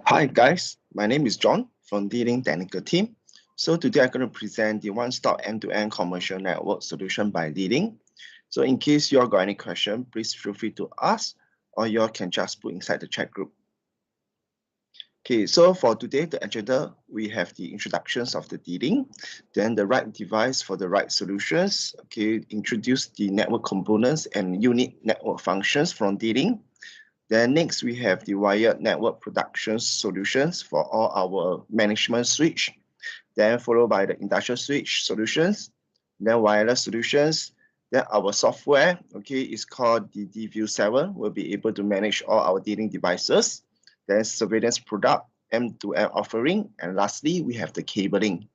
Hi guys, my name is John from D-Link Technical Team. So today I'm going to present the one-stop end-to-end commercial network solution by D-Link. So in case you all got any question, please feel free to ask, or you all can just put inside the chat group. Okay, so for today, the agenda, we have the introductions of the D-Link, then the right device for the right solutions, okay, introduce the network components and unique network functions from D-Link. Then next, we have the wired network production solutions for all our management switch, then followed by the industrial switch solutions, then wireless solutions, then our software, okay, is called the DView 7. We'll be able to manage all our D-Link devices, then surveillance product, M2M offering, and lastly, we have the cabling.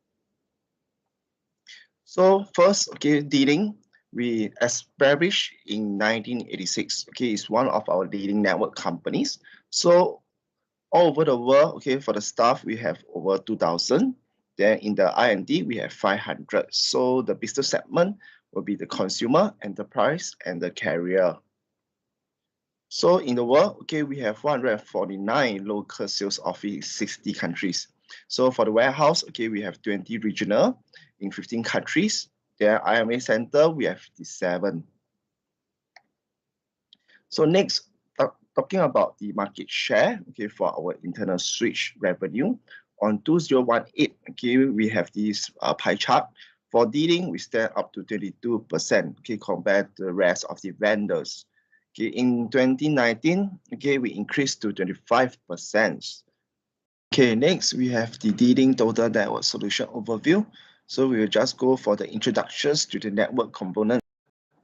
So first, okay, D-Link, we established in 1986. Okay, it's one of our leading network companies. So all over the world, okay, for the staff, we have over 2,000. Then in the R&D, we have 500. So the business segment will be the consumer, enterprise, and the carrier. So in the world, okay, we have 149 local sales office, 60 countries. So for the warehouse, okay, we have 20 regional in 15 countries. Then IMA center, we have 57. So next, talking about the market share, okay, for our internal switch revenue. On 2018, okay, we have this pie chart. For D-Link, we stand up to 22%, okay, compared to the rest of the vendors. Okay, in 2019, okay, we increased to 25%. Okay, next we have the D-Link Total Network Solution Overview. So we will just go for the introductions to the network component.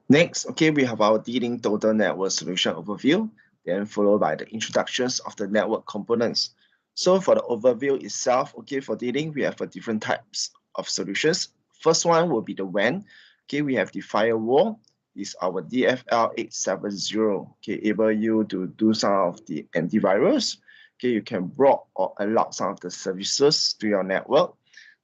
Next, okay, we have our D-Link Total Network Solution Overview, then followed by the introductions of the network components. So for the overview itself, okay, for D-Link, we have different types of solutions. First one will be the WAN. Okay, we have the firewall. Is our DFL 870, okay, able you to do some of the antivirus. Okay, you can block or allow some of the services to your network.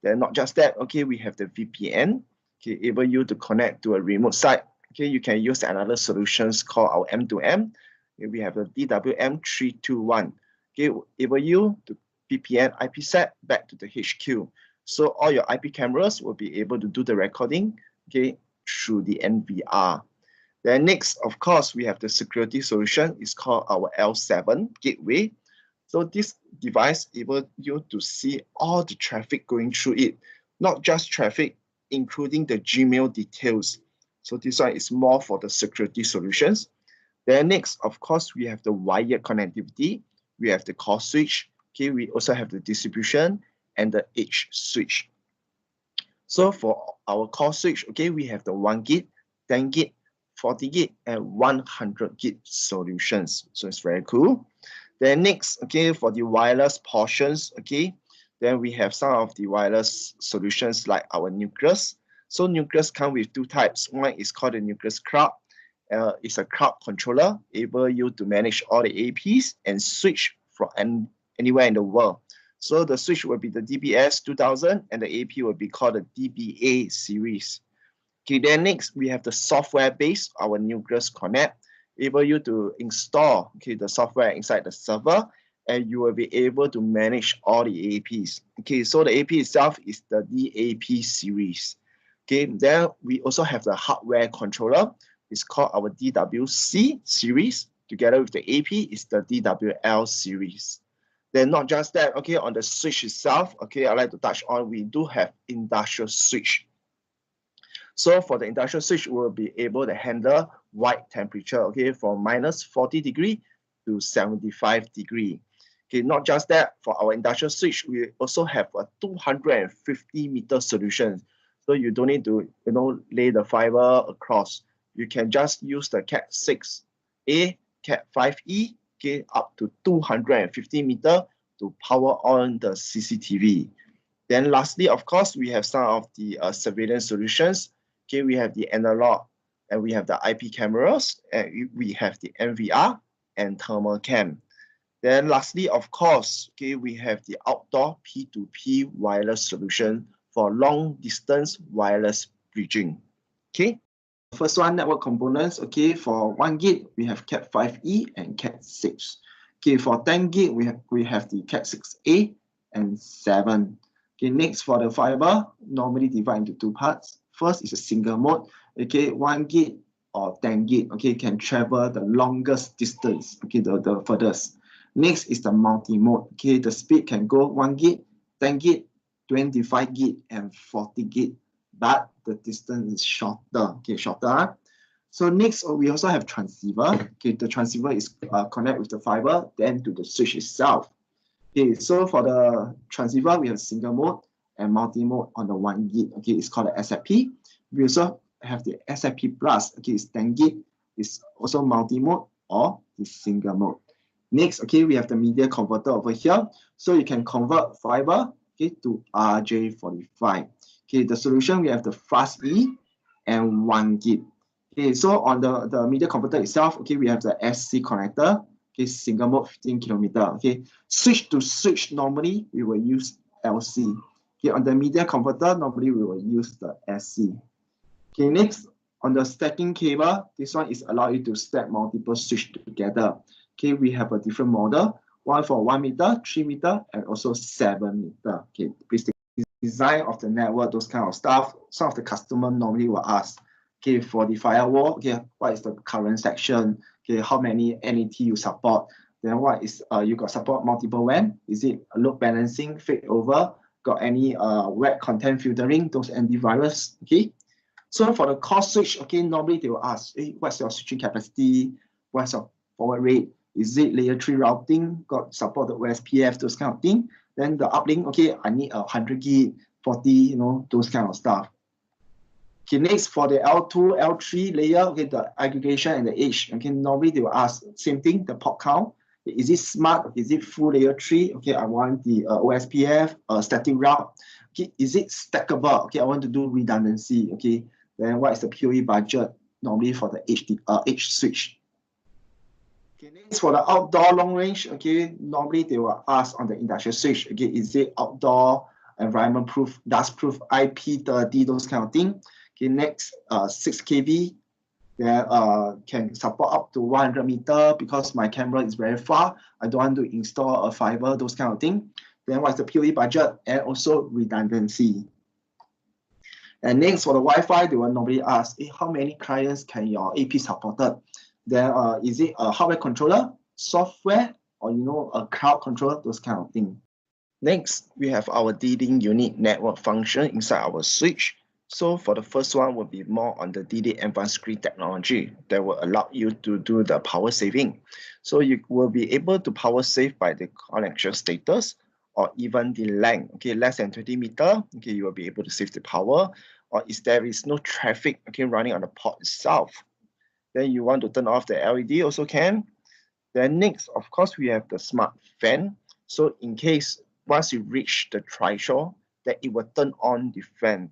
Then not just that, okay, we have the VPN, okay, able you to connect to a remote site. Okay, you can use another solutions called our M2M. Okay, we have the DWM321. Okay, able you to VPN IPsec back to the HQ. So all your IP cameras will be able to do the recording, okay, through the NVR. Then next, of course, we have the security solution. It's called our L7 gateway. So this device able you to see all the traffic going through it, not just traffic, including the Gmail details. So this one is more for the security solutions. Then next, of course, we have the wired connectivity. We have the core switch. Okay, we also have the distribution and the edge switch. So for our core switch, okay, we have the 1 gig, 10 gig, 40 gig, and 100 gig solutions. So it's very cool. Then next, okay, for the wireless portions, okay, then we have some of the wireless solutions like our Nucleus. So Nucleus come with two types. One is called the Nucleus Cloud. It's a cloud controller, able you to manage all the APs and switch from anywhere in the world. So the switch will be the DBS 2000 and the AP will be called the DBA series. Okay, then next we have the software base, our Nucleus Connect, able you to install, okay, the software inside the server, and you will be able to manage all the APs. Okay, so the AP itself is the DAP series. Okay, then we also have the hardware controller. It's called our DWC series. Together with the AP is the DWL series. Then not just that, okay, on the switch itself, okay, I'd like to touch on, we do have industrial switch. So for the industrial switch, we'll be able to handle wide temperature, okay, from minus 40 degree to 75 degree. Okay, not just that, for our industrial switch, we also have a 250 meter solution. So you don't need to, lay the fiber across. You can just use the Cat 6A, Cat 5E, okay, up to 250 meter to power on the CCTV. Then lastly, of course, we have some of the surveillance solutions. Okay, we have the analog and we have the IP cameras and we have the NVR and thermal cam. Then lastly, of course, okay, we have the outdoor P2P wireless solution for long distance wireless bridging. Okay. First one, network components. Okay, for 1 gig, we have Cat 5e and Cat 6. Okay, for 10 gig, we have the Cat6a and 7. Okay, next for the fiber, normally divide into two parts. First is a single mode. Okay, 1 gig or 10 gig. Okay, can travel the longest distance. Okay, the furthest. Next is the multi-mode. Okay, the speed can go 1 gig, 10 gig, 25 gig, and 40 gig. But the distance is shorter. Okay, shorter. So next, we also have transceiver. Okay, the transceiver is connect with the fiber, then to the switch itself. Okay, so for the transceiver, we have single mode and multi-mode on the 1 gig. Okay, it's called the SFP. We also have the SFP plus. Okay, it's 10 gig. It's also multi-mode or the single mode. Next, okay, we have the media converter over here. So you can convert fiber, okay, to RJ45. Okay, the solution, we have the fast E and 1 gig. Okay, so on the media converter itself, okay, we have the SC connector, okay, single mode 15 kilometer. Okay, switch to switch, normally we will use LC. Okay, on the media converter, normally we will use the SC. Okay, next, on the stacking cable, this one is allow you to stack multiple switch together. Okay, we have a different model, one for 1 meter, 3 meter, and also 7 meter. Okay, please take design of the network, those kind of stuff. Some of the customer normally will ask, okay, for the firewall, okay, what is the current section? Okay, how many NAT you support? Then what is you got support multiple WAN? Is it load balancing, failover? Got any web content filtering? Those antivirus? Okay. So for the core switch, okay, normally they will ask, hey, what's your switching capacity? What's your forward rate? Is it layer 3 routing? Got support the OSPF, those kind of thing. Then the uplink, okay, I need 100 gig, 40, you know, those kind of stuff. Okay, next for the L2, L3 layer, okay, the aggregation and the edge. Okay, normally they will ask same thing, the port count. Is it smart? Is it full layer 3? Okay, I want the OSPF, static route. Okay, is it stackable? Okay, I want to do redundancy. Okay, then what is the PoE budget normally for the edge switch? Okay, next for the outdoor long range, okay, normally they will ask on the industrial switch. Okay, is it outdoor, environment proof, dust proof, IP30, those kind of thing. Okay, next, 6 kV, then can support up to 100 meter because my camera is very far. I don't want to install a fiber, those kind of thing. Then what's the PoE budget and also redundancy. And next for the Wi-Fi, they will normally ask, hey, how many clients can your AP support? Then is it a hardware controller, software, or you know, a cloud controller, those kind of thing. Next, we have our D-Link unique network function inside our switch. So for the first one will be more on the D-Link advanced screen technology that will allow you to do the power saving. So you will be able to power save by the connection status or even the length. Okay, less than 20 meter, okay, you will be able to save the power. Or if there is no traffic, okay, running on the port itself, then you want to turn off the LED also can. Then next, of course, we have the smart fan. So in case once you reach the threshold, that it will turn on the fan.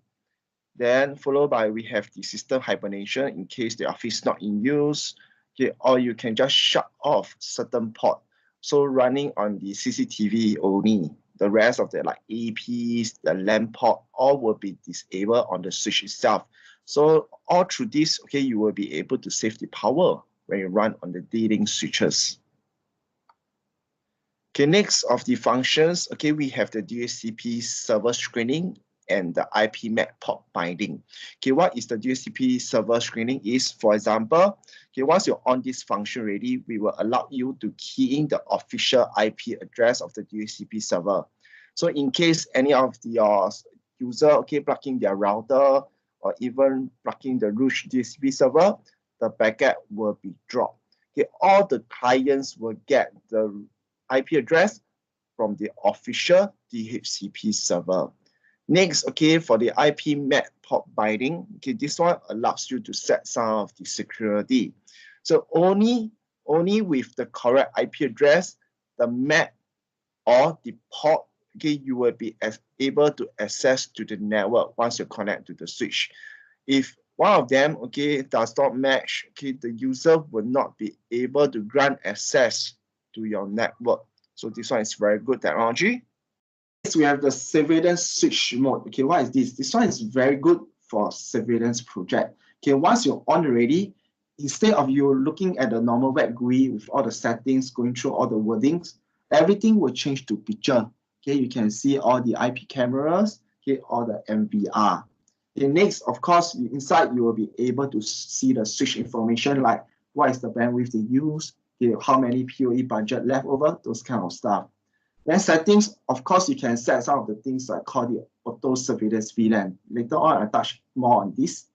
Then followed by we have the system hibernation in case the office is not in use. Okay, or you can just shut off certain port. So running on the CCTV only. The rest of the like APs, the LAN port, all will be disabled on the switch itself. So all through this, okay, you will be able to save the power when you run on the D-Link switches. Okay, next of the functions, okay, we have the DHCP server screening and the IP MAC port binding. Okay, what is the DHCP server screening is, for example, okay, once you're on this function already, we will allow you to key in the official IP address of the DHCP server. So in case any of your user, okay, plugging their router or even plugging the root DHCP server, the packet will be dropped. Okay, all the clients will get the IP address from the official DHCP server. Next, okay, for the IP MAC port binding, okay, this one allows you to set some of the security. So only with the correct IP address, the MAC or the port, okay, you will be able to access to the network once you connect to the switch. If one of them, okay, does not match, okay, the user will not be able to grant access to your network. So this one is very good technology. Next, we have the surveillance switch mode. Okay, what is this? This one is very good for surveillance project. Okay, once you're on already, instead of you looking at the normal web GUI with all the settings, going through all the wordings, everything will change to picture. Okay, you can see all the IP cameras, okay, all the MVR. Okay, next, of course, inside you will be able to see the switch information like what is the bandwidth they use, okay, how many PoE budget left over, those kind of stuff. Then settings, of course, you can set some of the things like called the auto surveillance VLAN. Later on, I'll touch more on this.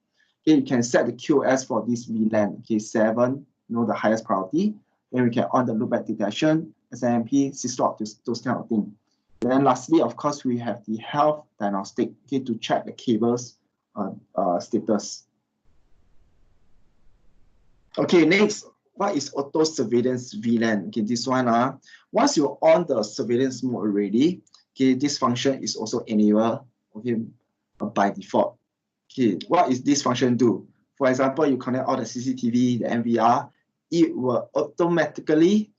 Okay, you can set the QoS for this VLAN. Okay, 7, the highest priority. Then we can on the loopback detection, SNMP, syslog, those kind of things. Then lastly, of course, we have the health diagnostic, okay, to check the cables status. Okay, next, what is auto surveillance VLAN? Okay, this one, once you're on the surveillance mode already, okay, this function is also enabled, okay, by default. Okay, what is this function do? For example, you connect all the CCTV, the MVR, it will automatically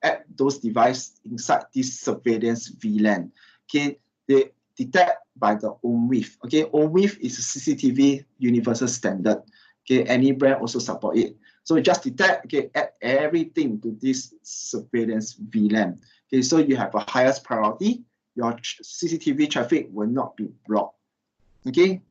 add those devices inside this surveillance VLAN. Okay, they detect by the OMWIF. Okay, OMWIF is a CCTV universal standard. Okay, any brand also support it. So you just detect, okay, add everything to this surveillance VLAN. Okay, so you have a highest priority. Your CCTV traffic will not be blocked. Okay.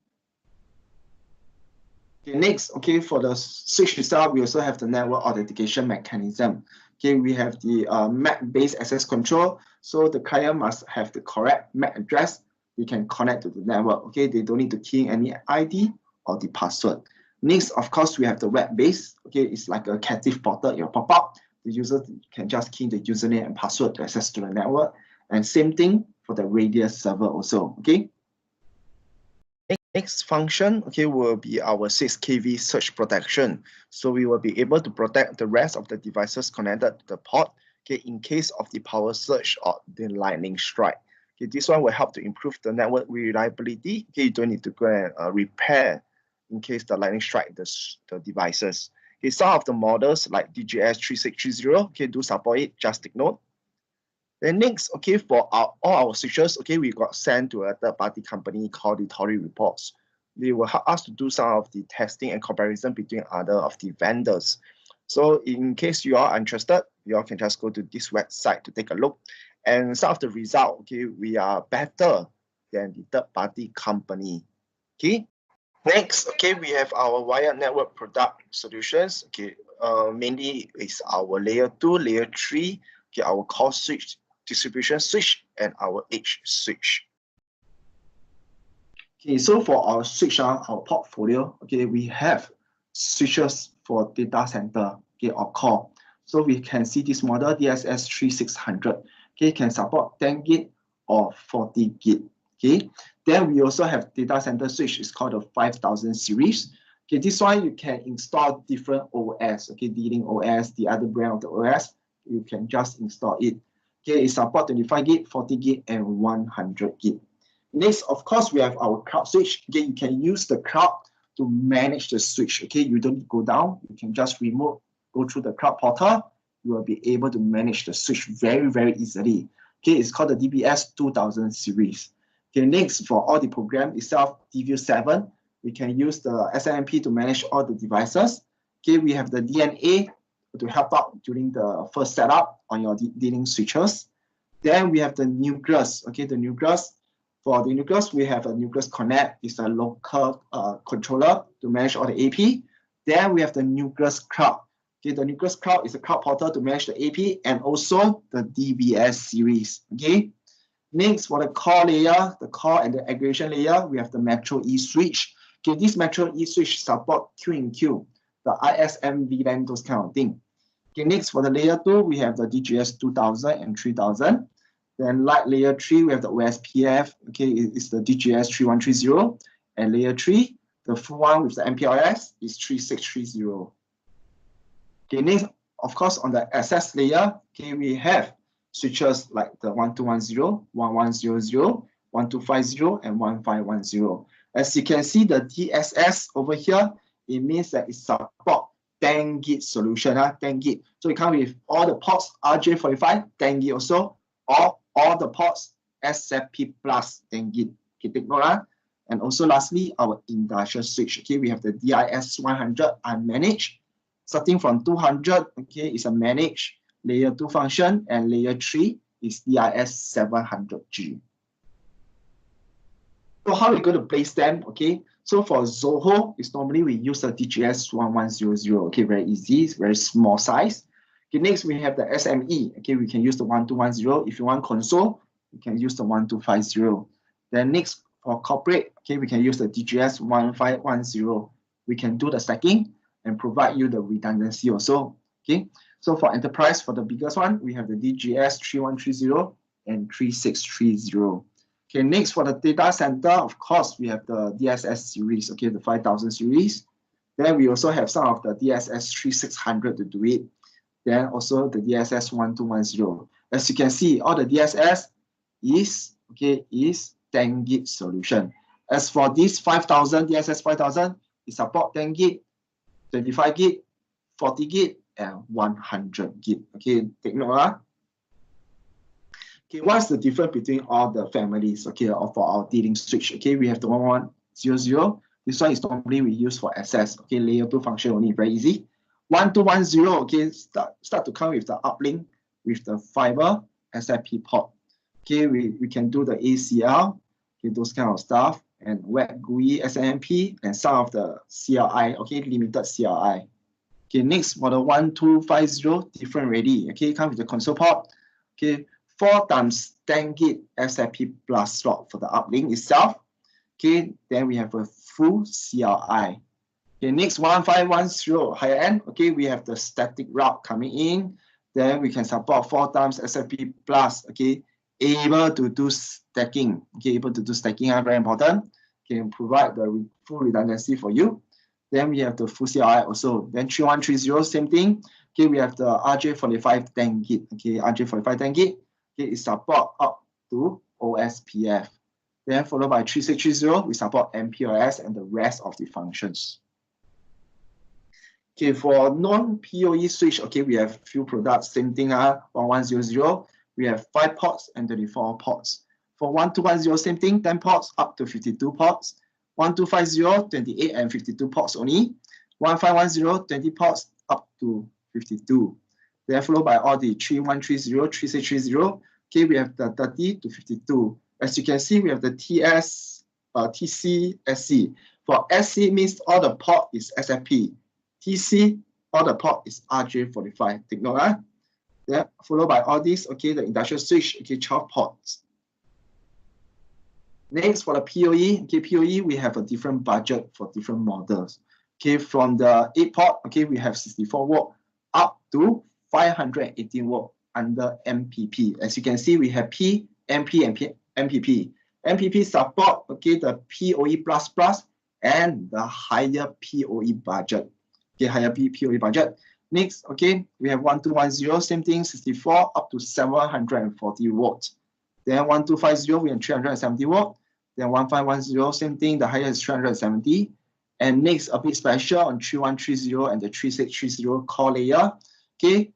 Okay, next, okay, for the switch itself, we also have the network authentication mechanism. Okay, we have the MAC-based access control. So the client must have the correct MAC address. They can connect to the network. Okay, they don't need to key in any ID or the password. Next, of course, we have the web-based. Okay, it's like a captive portal. It will pop up. The user can just key in the username and password to access to the network. And same thing for the Radius server also. Okay. Next function, okay, will be our 6 kV surge protection. So we will be able to protect the rest of the devices connected to the port, okay, in case of the power surge or the lightning strike. Okay, this one will help to improve the network reliability. Okay, you don't need to go and repair in case the lightning strike the devices. Okay, some of the models like DGS3630, okay, do support it, just take note. Then next, okay, for all our switches, okay, we got sent to a third-party company called the Tori Reports. They will help us to do some of the testing and comparison between other of the vendors. So in case you are interested, you all can just go to this website to take a look. And some of the result, okay, we are better than the third-party company. Okay. Next, okay, we have our wired network product solutions. Okay, mainly is our layer 2, layer 3, okay, our core switch, distribution switch, and our edge switch. Okay, so for our switch, our portfolio, okay, we have switches for data center, okay, or core. So we can see this model, DSS 3600, okay, can support 10 gig or 40 gig, okay. Then we also have data center switch, it's called the 5000 series. Okay, this one you can install different OS, okay, D-Link OS, the other brand of the OS, you can just install it. Okay, it supports 25 gig, 40 gig, and 100 gig. Next, of course, we have our cloud switch. Okay, you can use the cloud to manage the switch. Okay, you don't need to go down. You can just go through the cloud portal. You will be able to manage the switch very, very easily. Okay, it's called the DBS 2000 series. Okay, next, for all the program itself, DView 7, we can use the SNMP to manage all the devices. Okay, we have the DNA to help out during the first setup on your D-Link switches. Then we have the Nucleus. Okay, the Nucleus. For the Nucleus, we have a Nucleus Connect. It's a local controller to manage all the AP. Then we have the Nucleus Cloud. Okay, the Nucleus Cloud is a cloud portal to manage the AP and also the DBS series. Okay. Next, for the core layer, the core and the aggregation layer, we have the Metro E switch. Okay, this Metro E switch support Q&Q, the ISM VLAN, those kind of thing. Okay, next for the layer 2, we have the DGS 2000 and 3000. Then like layer 3, we have the OSPF. Okay, it's the DGS 3130. And layer 3, the full one with the MPLS is 3630. Okay, next, of course, on the access layer, okay, we have switches like the 1210, 1100, 1250, and 1510. As you can see, the DSS over here, it means that it supports 10 gig solution, 10 gig. So it comes with all the ports RJ45, 10 gig also, or all the ports SFP plus 10 gig. Okay, take note. And also lastly, our industrial switch. Okay, we have the DIS 100 unmanaged starting from 200, okay, is a managed layer 2 function, and layer 3 is DIS 700G. So how are we going to place them? Okay, so for Zoho, it's normally we use the DGS 1100. Okay, very easy, very small size. Okay, next we have the SME. Okay, we can use the 1210. If you want console, you can use the 1250. Then next for corporate, okay, we can use the DGS 1510. We can do the stacking and provide you the redundancy also. Okay, so for enterprise, for the biggest one, we have the DGS 3130 and 3630. Okay, next for the data center, of course, we have the DSS series, okay, the 5000 series. Then we also have some of the DSS 3600 to do it. Then also the DSS 1210. As you can see, all the DSS is 10 gig solution. As for this 5000, DSS 5000, it support 10 gig, 25 gig, 40 gig, and 100 gig. Okay, take note. Okay, what's the difference between all the families, okay, for our D-Link switch? Okay, we have the 1100. This one is normally we use for access, okay, layer 2 function only, very easy. 1210, okay, start to come with the uplink with the fiber SFP port. Okay, we can do the ACL, okay, those kind of stuff, and web GUI, SNMP, and some of the CLI, okay, limited CLI. Okay, next for the 1250, different already, okay, come with the console port, okay, 4 times 10 gig SFP plus slot for the uplink itself. Okay, then we have a full CLI. Okay, next 1510 higher end. Okay, we have the static route coming in. Then we can support 4 times SFP plus. Okay, able to do stacking. Okay, able to do stacking, very important. Can provide the full redundancy for you. Then we have the full CLI also. Then 3130, same thing. Okay, we have the RJ45 10 gig. Okay, RJ45 10 gig. Okay, it support up to OSPF. Then followed by 3630, we support MPLS and the rest of the functions. Okay, for non-PoE switch, okay, we have few products, same thing, 1100. We have 5 ports and 24 ports. For 1210, same thing, 10 ports up to 52 ports. 1250, 28 and 52 ports only. 1510, 20 ports up to 52. Then followed by all the 3130, 3630. Okay, we have the 30 to 52. As you can see, we have the TC, SC. For SC means all the port is SFP. TC, all the port is RJ45. Take note. Yeah, followed by all these, okay, the industrial switch, okay, 12 ports. Next, for the PoE, okay, PoE, we have a different budget for different models. Okay, from the 8 port, okay, we have 64 watt up to 518 watt under MPP. As you can see, we have P, MP, and MPP. MPP support, okay, the PoE++ and the higher PoE budget. Okay, higher PoE budget. Next, okay, we have 1210, same thing, 64 up to 740 watts. Then 1250, we have 370 watt. Then 1510, same thing, the highest is 370. And next, a bit special on 3130 and the 3630 core layer. Okay,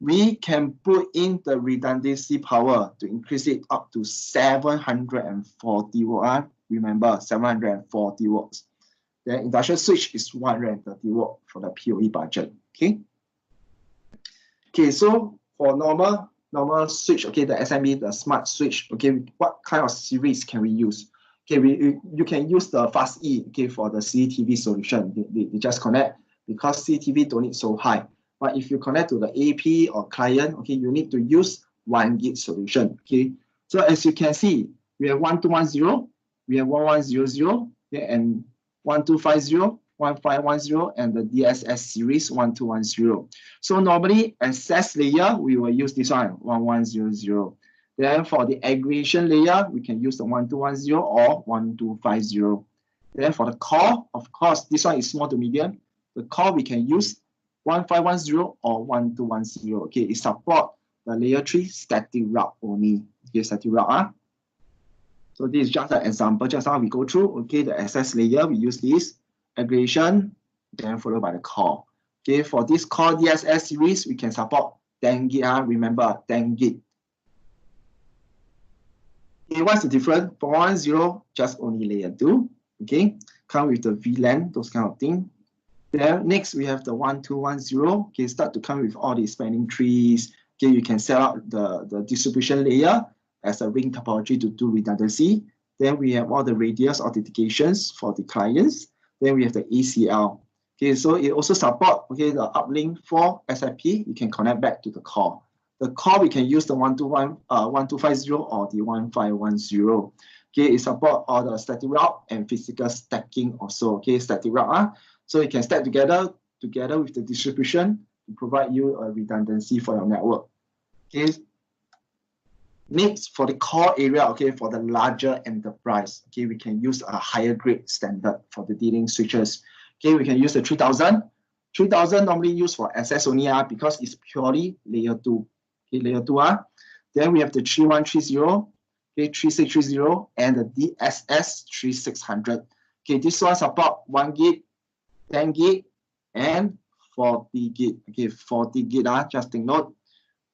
we can put in the redundancy power to increase it up to 740 watts. Remember, 740 watts. The industrial switch is 130 watt for the PoE budget. Okay. Okay, so for normal switch, okay, the SME, the smart switch, okay, what kind of series can we use? Okay, you can use the Fast E, okay, for the CCTV solution. They just connect because CCTV don't need so high. But if you connect to the AP or client, okay, you need to use 1 gig solution. Okay, so as you can see, we have 1210, we have 1100, okay, and 1250, 1510, and the DSS series 1210. So normally access layer, we will use this one, 1100. Then for the aggregation layer, we can use the 1210 or 1250. Then for the core, of course, this one is small to medium. The core we can use 1510 or 1210. Okay, it support the layer 3 static route only. Okay, static route. So this is just an example, just how we go through. Okay, the access layer, we use this aggregation, then followed by the core. Okay, for this core DSS series, we can support 10 gig. Remember, 10 gig. Okay, what's the difference? For 10, just only layer 2. Okay, come with the VLAN, those kind of thing. Then next we have the 1210. Okay, start to come with all the spanning trees. Okay, you can set up the distribution layer as a ring topology to do redundancy. Then we have all the radius authentications for the clients. Then we have the ACL. Okay, so it also support the uplink for SFP. You can connect back to the core. The core we can use the 1250 or the 1510. Okay, it support all the static route and physical stacking also. Okay, static route. So you can stack together with the distribution to provide you a redundancy for your network. Okay. Next, for the core area, okay, for the larger enterprise, okay, we can use a higher grade standard for the D-Link switches. Okay, we can use the 3000. 3000 normally used for SS only because it's purely layer 2. Okay, layer 2. Then we have the 3130, okay, 3630, and the DSS 3600. Okay, this one support 1 gig, 10 gig, and 40 gig. Okay, 40 gig, just take note.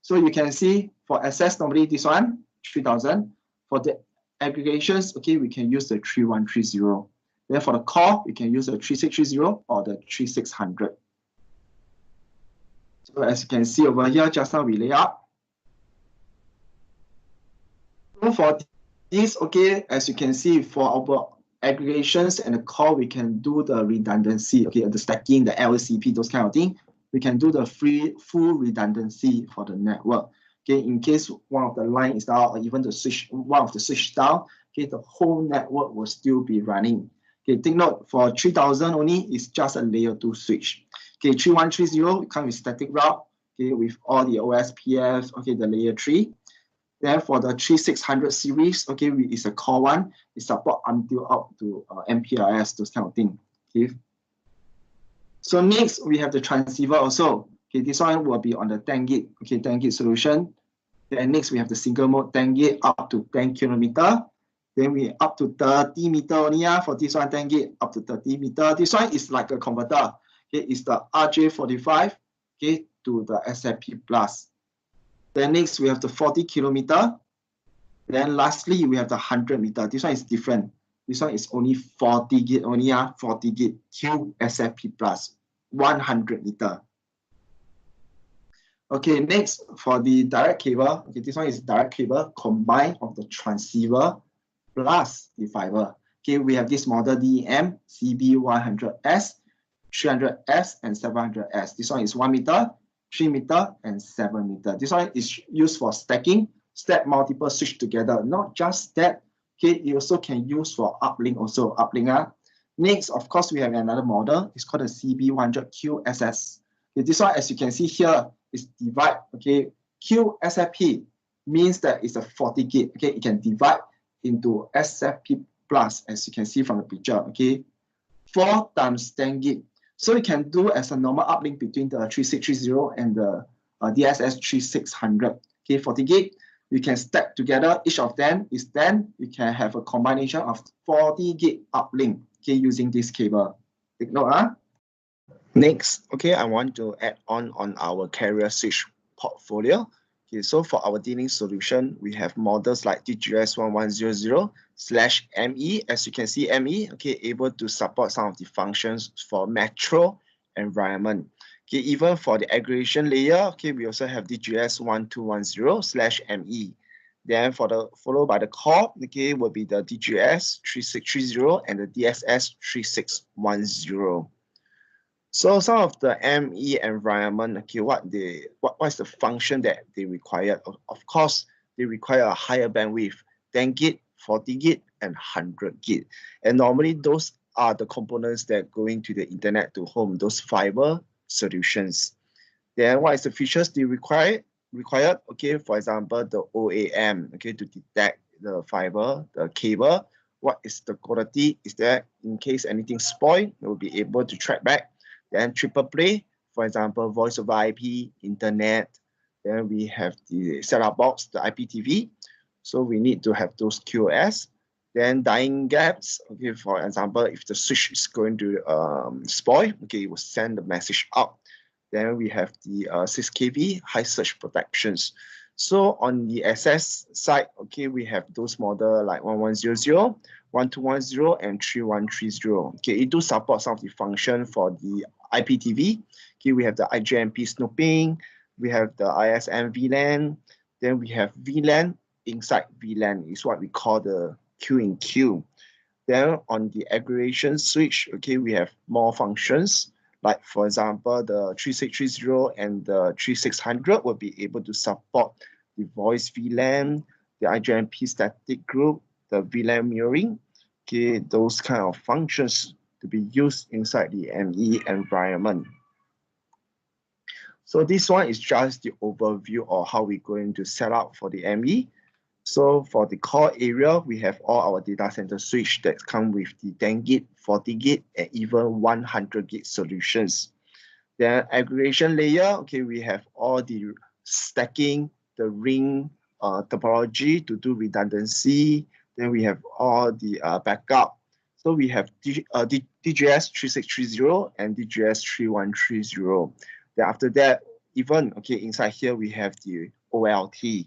So you can see for SS, normally this one, 3000. For the aggregations, okay, we can use the 3130. Then for the core, we can use the 3630 or the 3600. So as you can see over here, just now we lay up. So for this, okay, as you can see, for our aggregations and the core, we can do the redundancy, okay, the stacking, the LCP, those kind of things. We can do the full redundancy for the network. Okay, in case one of the line is down or even the switch, one of the switch down, okay, the whole network will still be running. Okay, take note, for 3000 only, it's just a layer 2 switch. Okay, 3130 comes with static route, okay, with all the OSPF, okay, the layer 3. Then for the 3600 series, okay, it's a core one. It support until up to MPLS, those kind of things. Okay. So next we have the transceiver also. Okay, this one will be on the 10 gig. Okay, 10 gig solution. Then next we have the single mode 10 gig up to 10 kilometer. Then we up to 30 meter only for this one 10 gig up to 30 meter. This one is like a converter. Okay, it's the RJ45 okay to the SFP plus. Then next we have the 40 kilometer. Then lastly we have the 100 meter. This one is different. This one is only 40 gig only 40 gig QSFP plus 100 meter. Okay, next for the direct cable. Okay, this one is direct cable combined of the transceiver plus the fiber. Okay, we have this model DEM CB100S, 300S, and 700S. This one is 1 meter, 3 meter, and 7 meter. This one is used for stacking, stack multiple switch together, not just that. Okay, you also can use for uplink also, uplink. Next, of course, we have another model. It's called the CB100QSS. Okay, this one, as you can see here, is divide. Okay, QSFP means that it's a 40 gig. Okay, it can divide into SFP plus, as you can see from the picture. Okay, 4 times 10 gig. So you can do as a normal uplink between the 3630 and the DSS 3600. Okay, 40 gig. You can stack together, each of them is 10. You can have a combination of 40 gig uplink, okay, using this cable. Take note. Next, okay, I want to add on our carrier switch portfolio. Okay, so for our D-Link solution, we have models like DGS1100/ME. As you can see, ME, okay, able to support some of the functions for metro environment. Okay, even for the aggregation layer, okay, we also have DGS1210/ME. Then followed by the core, okay, will be the DGS3630 and the DSS3610. So some of the ME environment, okay, what's the function that they require? Of course, they require a higher bandwidth, 10 gig, 40 gig, and 100 gig. And normally those are the components that go into the internet to home, those fiber solutions. Then what is the features they required? Okay, for example, the OAM, okay, to detect the fiber, the cable. What is the quality? Is there, in case anything spoiled, they will be able to track back. Then triple play, for example, voice over IP, internet. Then we have the setup box, the IPTV. So we need to have those QoS. Then dying gaps, okay, for example, if the switch is going to spoil, okay, it will send the message out. Then we have the 6 kV high surge protections. So on the access side, okay, we have those model like 1100, 1210, and 3130. Okay, it do support some of the function for the IPTV. Okay, we have the IGMP snooping, we have the ISM VLAN, then we have VLAN inside VLAN is what we call the Q in Q. Then on the aggregation switch, okay, we have more functions. Like for example, the 3630 and the 3600 will be able to support the voice VLAN, the IGMP static group, the VLAN mirroring, okay, those kind of functions to be used inside the ME environment. So this one is just the overview of how we're going to set up for the ME. So for the core area, we have all our data center switch that come with the 10 gig, 40 gig, and even 100 gig solutions. Then aggregation layer, okay, we have all the stacking, the ring topology to do redundancy. Then we have all the backup. So we have DGS 3630 and DGS 3130. Then after that, even okay, inside here we have the OLT.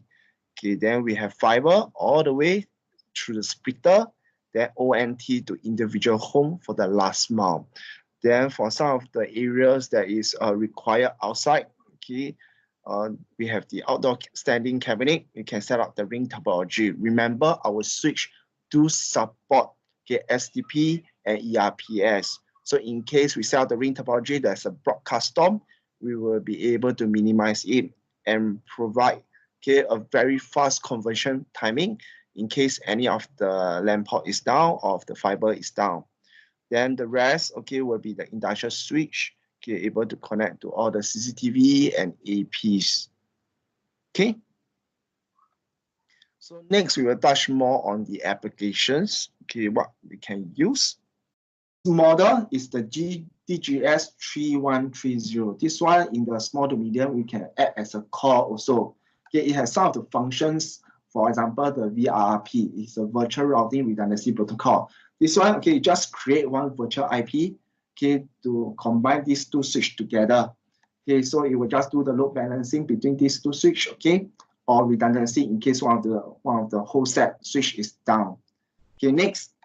Okay, then we have fiber all the way through the splitter, then ONT to individual home for the last mile. Then for some of the areas that is required outside, okay, we have the outdoor standing cabinet. We can set up the ring topology. Remember, our switch do support okay, SDP and ERPS. So in case we set up the ring topology, there's a broadcast storm, we will be able to minimize it and provide okay, a very fast conversion timing in case any of the LAN port is down or if the fiber is down. Then the rest, okay, will be the industrial switch, okay, able to connect to all the CCTV and APs. Okay. So next, we will touch more on the applications, okay, what we can use. Model is the DGS 3130. This one in the small to medium, we can add as a core also. Okay, it has some of the functions. For example, the VRRP is a virtual routing redundancy protocol. This one, okay, just create one virtual IP, okay, to combine these two switches together. Okay, so it will just do the load balancing between these two switches, okay, or redundancy in case one of the whole set switch is down. Okay, next,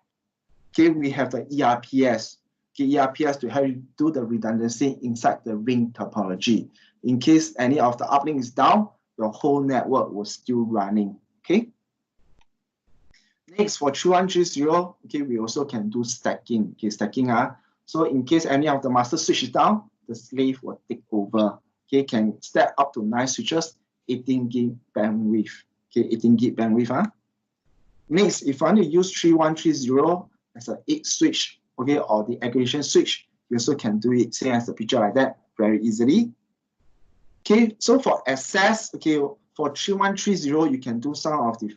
okay, we have the ERPS. Okay, ERPS to help you do the redundancy inside the ring topology. In case any of the uplink is down, the whole network was still running. Okay. Next, for 3130, okay, we also can do stacking. Okay, stacking. So in case any of the master switch is down, the slave will take over. Okay, can stack up to 9 switches, 18 gig bandwidth. Okay, 18 gig bandwidth. Next, if I want to use 3130 as an 8 switch, okay, or the aggregation switch, you also can do it, same as the picture like that, very easily. Okay, so for access, okay, for 3130, you can do some of the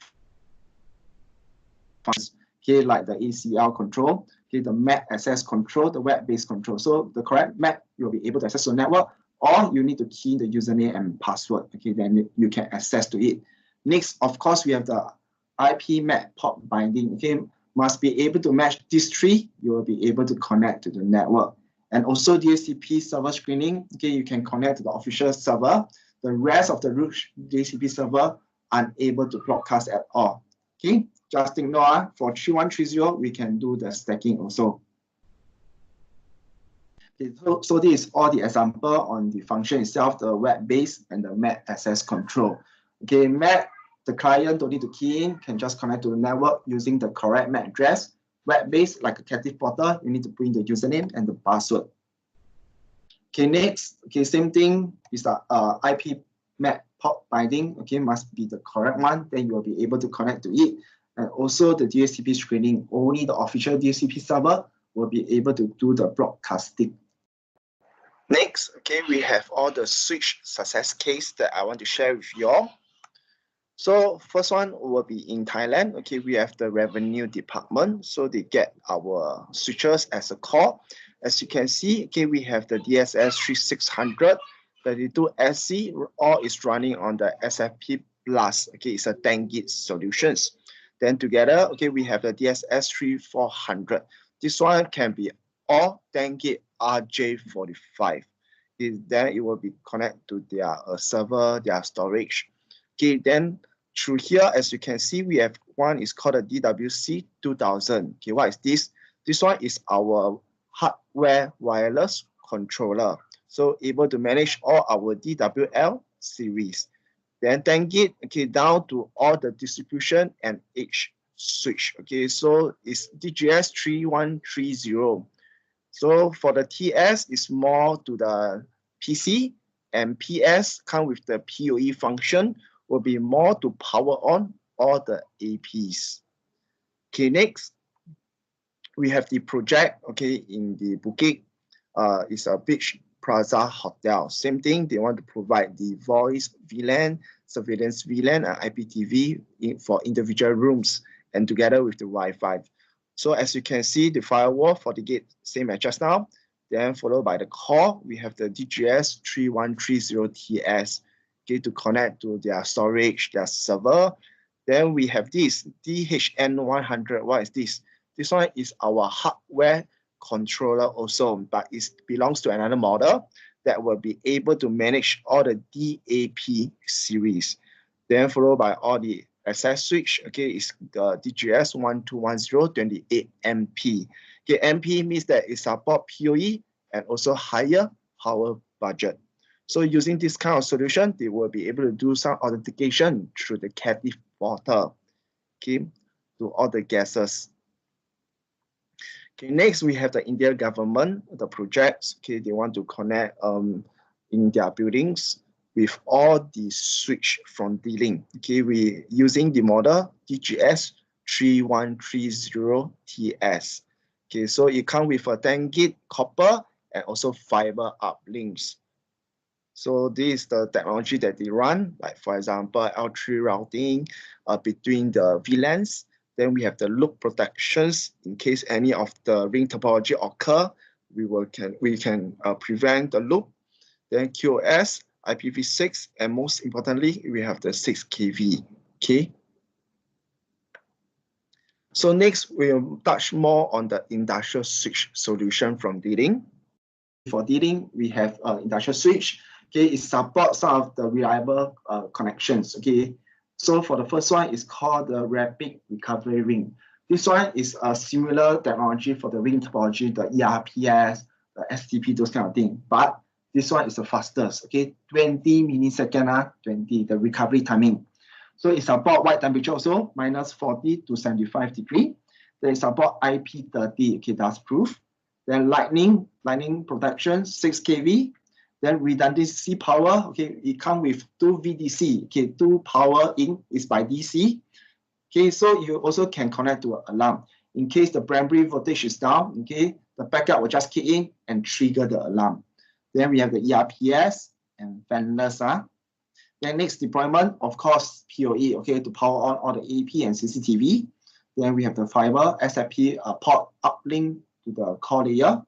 functions, okay, like the ACL control, okay, the MAC access control, the web-based control. So the correct MAC, you'll be able to access the network, or you need to key in the username and password, okay, then you can access to it. Next, of course, we have the IP MAC port binding, okay, must be able to match these three, you will be able to connect to the network. And also DHCP server screening, okay, you can connect to the official server. The rest of the root DHCP server unable to broadcast at all. Okay, just ignore for 3130, we can do the stacking also. Okay, so this is all the example on the function itself, the web-based and the MAC access control. Okay, MAC, the client don't need to key in, can just connect to the network using the correct MAC address. Web-based, like a captive portal, you need to put in the username and the password. Okay, next, okay, same thing is the IP MAC port binding, okay, must be the correct one, then you will be able to connect to it. And also the DHCP screening, only the official DHCP server will be able to do the broadcasting. Next, okay, we have all the switch success case that I want to share with you all. So first one will be in Thailand. Okay, we have the revenue department. So they get our switches as a core. As you can see, okay, we have the DSS 3600, 32SC, all is running on the SFP Plus. Okay, it's a 10 gig solutions. Then together, okay, we have the DSS 3400. This one can be all 10 gig RJ45. Then it will be connected to their server, their storage. Okay, then through here, as you can see, we have one is called a DWC 2000. Okay, what is this? This one is our hardware wireless controller. So able to manage all our DWL series. Then 10 gig, okay, down to all the distribution and edge switch. Okay, so it's DGS 3130. So for the TS, it's more to the PC, and PS come with the PoE function, will be more to power on all the APs. Okay, next, we have the project, okay, in the Bukit. It's a beach plaza hotel. Same thing, they want to provide the voice VLAN, surveillance VLAN, and IPTV for individual rooms, and together with the Wi-Fi. So as you can see, the firewall for the gate, same as just now. Then followed by the core, we have the DGS 3130TS, okay, to connect to their storage, their server. Then we have this DHN100. What is this? This one is our hardware controller also, but it belongs to another model that will be able to manage all the DAP series. Then followed by all the access switch, okay, is the DGS 1210 28MP. Okay, MP means that it supports PoE and also higher power budget. So using this kind of solution, they will be able to do some authentication through the captive portal, okay, to all the guests. Okay, next we have the Indian government, the projects, okay, they want to connect in their buildings with all the switch from D-Link. Okay, we using the model DGS 3130TS. Okay, so it comes with a 10 gig copper and also fiber uplinks. So this is the technology that they run, like for example, L3 routing between the VLANs. Then we have the loop protections in case any of the ring topology occur, we can prevent the loop. Then QoS, IPv6, and most importantly, we have the 6 kV. Okay. So next, we'll touch more on the industrial switch solution from D-Link. For D-Link, we have industrial switch. Okay, it supports some of the reliable connections. Okay, so for the first one, it's called the Rapid Recovery Ring. This one is a similar technology for the ring topology, the ERPS, the STP, those kind of things. But this one is the fastest. Okay, 20 milliseconds, 20 the recovery timing. So it supports wide temperature also, minus 40 to 75 degrees. Then it supports IP30, okay, that's proof. Then lightning protection, 6 kV. Then redundancy power, okay, it comes with 2 VDC, okay, 2 power in is by DC. Okay, so you also can connect to an alarm. In case the primary voltage is down, okay, the backup will just kick in and trigger the alarm. Then we have the ERPS and fanless. Then next deployment, of course, PoE, okay, to power on all the AP and CCTV. Then we have the fiber SFP port uplink to the core layer.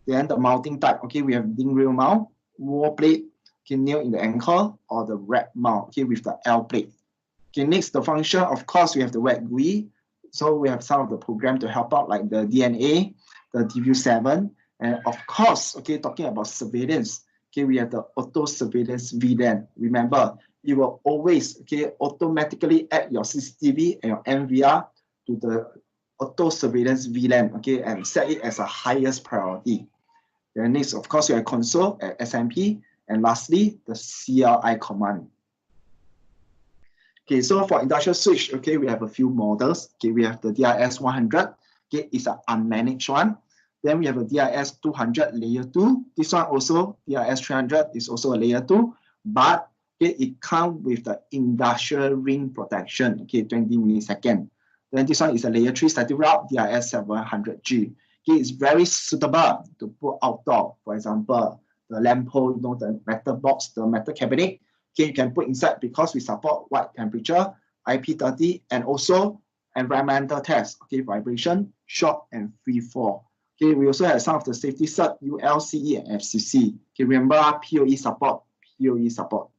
Then the mounting type, okay, we have link rail mount, wall plate, okay, nail in the ankle, or the rack mount, okay, with the L plate. Okay, next the function, of course, we have the wet GUI. So we have some of the program to help out, like the DNA, the DView7, and of course, okay, talking about surveillance, okay, we have the auto surveillance VLAN. Remember, you will always, okay, automatically add your CCTV and your NVR to the auto surveillance VLAN, okay, and set it as a highest priority. Then next, of course, you have console at SMP, and lastly, the CLI command. Okay, so for industrial switch, okay, we have a few models. Okay, we have the DIS100, okay, it's an unmanaged one. Then we have a DIS200 layer 2. This one also, DIS300 is also a layer 2, but okay, it comes with the industrial ring protection, okay, 20 milliseconds. Then this one is a layer 3 static route, DIS700G. Okay, it's very suitable to put outdoor. For example, the lamp pole, you know, the metal box, the metal cabinet. Okay, you can put inside because we support wide temperature, IP30, and also environmental tests. Okay, vibration, shock, and free fall. Okay, we also have some of the safety cert, ULCE and FCC. Okay, remember PoE support, PoE support.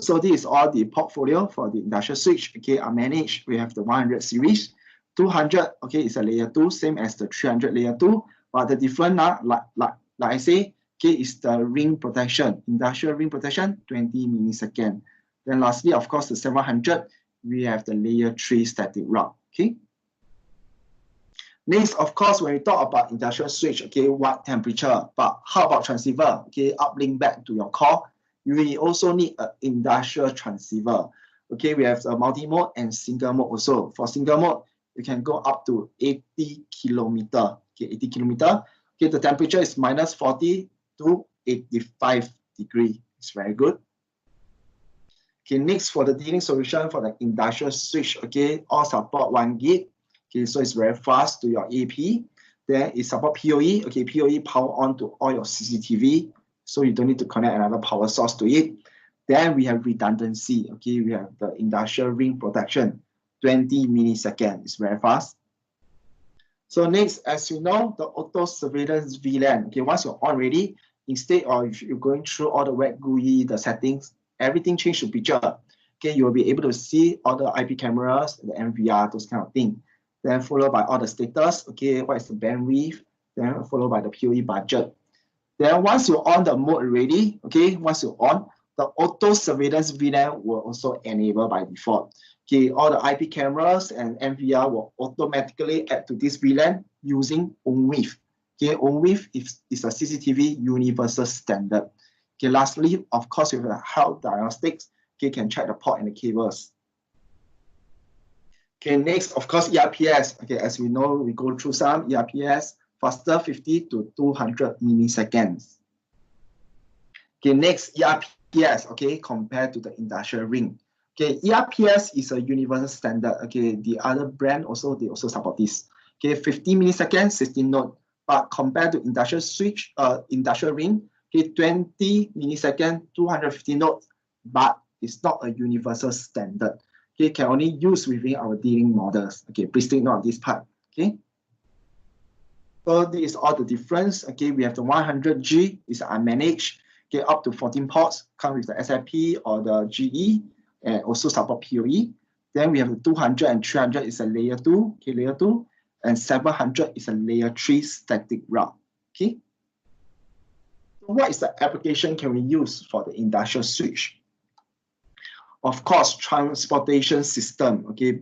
So this is all the portfolio for the industrial switch. Okay, are managed. We have the 100 series. 200, okay, is a layer 2, same as the 300 layer 2, but the different, like I say, okay, is the ring protection, industrial ring protection, 20 milliseconds. Then lastly, of course, the 700, we have the layer 3 static route. Okay. Next, of course, when we talk about industrial switch, okay, what temperature? But how about transceiver? Okay, uplink back to your core. We also need an industrial transceiver. Okay, we have the multi-mode and single mode also. For single mode, you can go up to 80 kilometer. Okay, 80 kilometer. Okay, the temperature is minus 40 to 85 degree. It's very good. Okay, next for the dealing solution for the industrial switch, okay, all support 1 gig. Okay, so it's very fast to your AP. Then it support PoE. Okay, PoE power on to all your CCTV, so you don't need to connect another power source to it. Then we have redundancy. Okay, we have the industrial ring protection, 20 milliseconds. It's very fast. So next, as you know, the auto surveillance VLAN. Okay, once you're on ready, instead of you going through all the web GUI, the settings, everything changed to picture. Okay, you will be able to see all the IP cameras, the MVR, those kind of things. Then followed by all the status, okay, what is the bandwidth, then followed by the PoE budget. Then once you're on the mode already, okay, once you're on, the auto surveillance VLAN will also enable by default. Okay, all the IP cameras and MVR will automatically add to this VLAN using ONWIF. Okay, ONWIF is a CCTV universal standard. Okay, lastly, of course, with the health diagnostics, okay, can check the port and the cables. Okay, next, of course, ERPS. Okay, as we know, we go through some ERPS, faster 50 to 200 milliseconds. Okay, next, ERPS, okay, compared to the industrial ring. Okay, ERPS is a universal standard. Okay, the other brand also, they also support this. Okay, 50 milliseconds, 16 node. But compared to industrial switch, industrial ring, okay, 20 milliseconds, 250 nodes, but it's not a universal standard. Okay, can only use within our dealing models. Okay, please take note of this part. Okay. So this is all the difference. Okay, we have the 100G is unmanaged. Okay, up to 14 ports come with the SFP or the GE and also support PoE. Then we have the 200 and 300 is a layer 2. Okay, layer 2. And 700 is a layer 3 static route. Okay. So what is the application can we use for the industrial switch? Of course, transportation system, okay,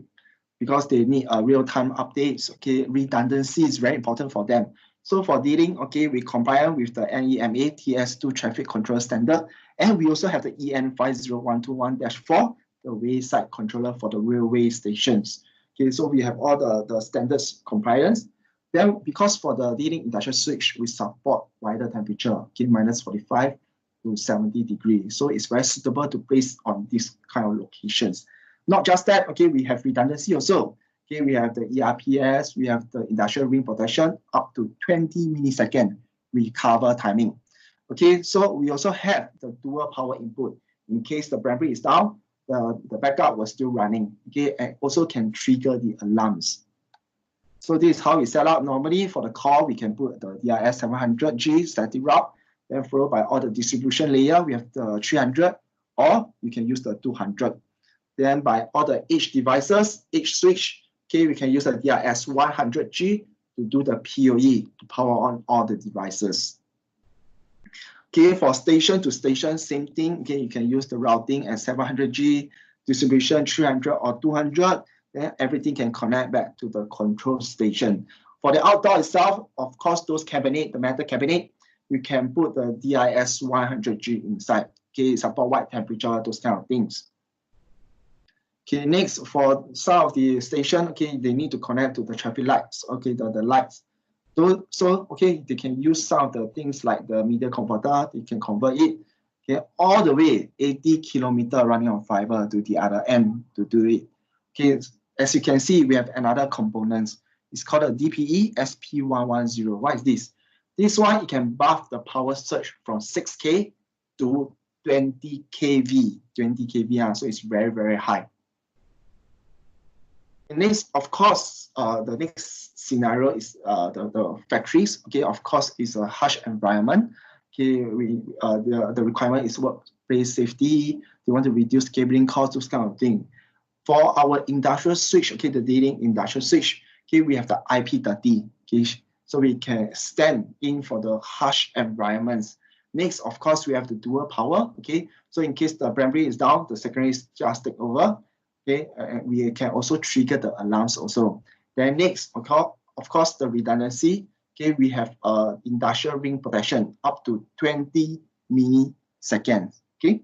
because they need real-time updates, okay, redundancy is very important for them. So for dealing, okay, we comply with the NEMA TS2 traffic control standard, and we also have the EN 50121-4, the wayside controller for the railway stations. Okay, so we have all the standards compliance. Then because for the dealing industrial switch, we support wider temperature, okay, minus 45 to 70 degrees. So it's very suitable to place on these kind of locations. Not just that, okay, we have redundancy also. Okay, we have the ERPS, we have the industrial ring protection up to 20 millisecond recover timing. Okay, so we also have the dual power input. In case the battery is down, the backup was still running. Okay, and also can trigger the alarms. So this is how we set up. Normally for the core, we can put the DRS 700G static route, then followed by all the distribution layer, we have the 300, or you can use the 200. Then by all the edge devices, edge switch, okay, we can use the DRS 100G to do the PoE to power on all the devices. Okay, for station to station, same thing. Okay, you can use the routing at 700G, distribution 300 or 200. Then everything can connect back to the control station. For the outdoor itself, of course, those cabinet, the metal cabinet, you can put the DIS 100G inside. Okay, support wide temperature, those kind of things. Okay, next for some of the station, okay, they need to connect to the traffic lights. Okay, the lights. So okay, they can use some of the things like the media converter. They can convert it. Okay, all the way 80 kilometer running on fiber to the other end to do it. Okay, as you can see, we have another components. It's called a DPE SP110. What is this? This one, it can buff the power surge from 6K to 20 kV. 20 kV, so it's very, very high. And next, of course, the next scenario is the factories. Okay, of course, it's a harsh environment. Okay, the requirement is workplace safety. They want to reduce cabling costs, those kind of thing. For our industrial switch, okay, the dealing industrial switch, okay, we have the IP30. Okay, so we can stand in for the harsh environments. Next, of course, we have the dual power. Okay, so in case the primary is down, the secondary is just take over. Okay, and we can also trigger the alarms also. Then next, of course, the redundancy. Okay, we have industrial ring protection up to 20 milliseconds. Okay,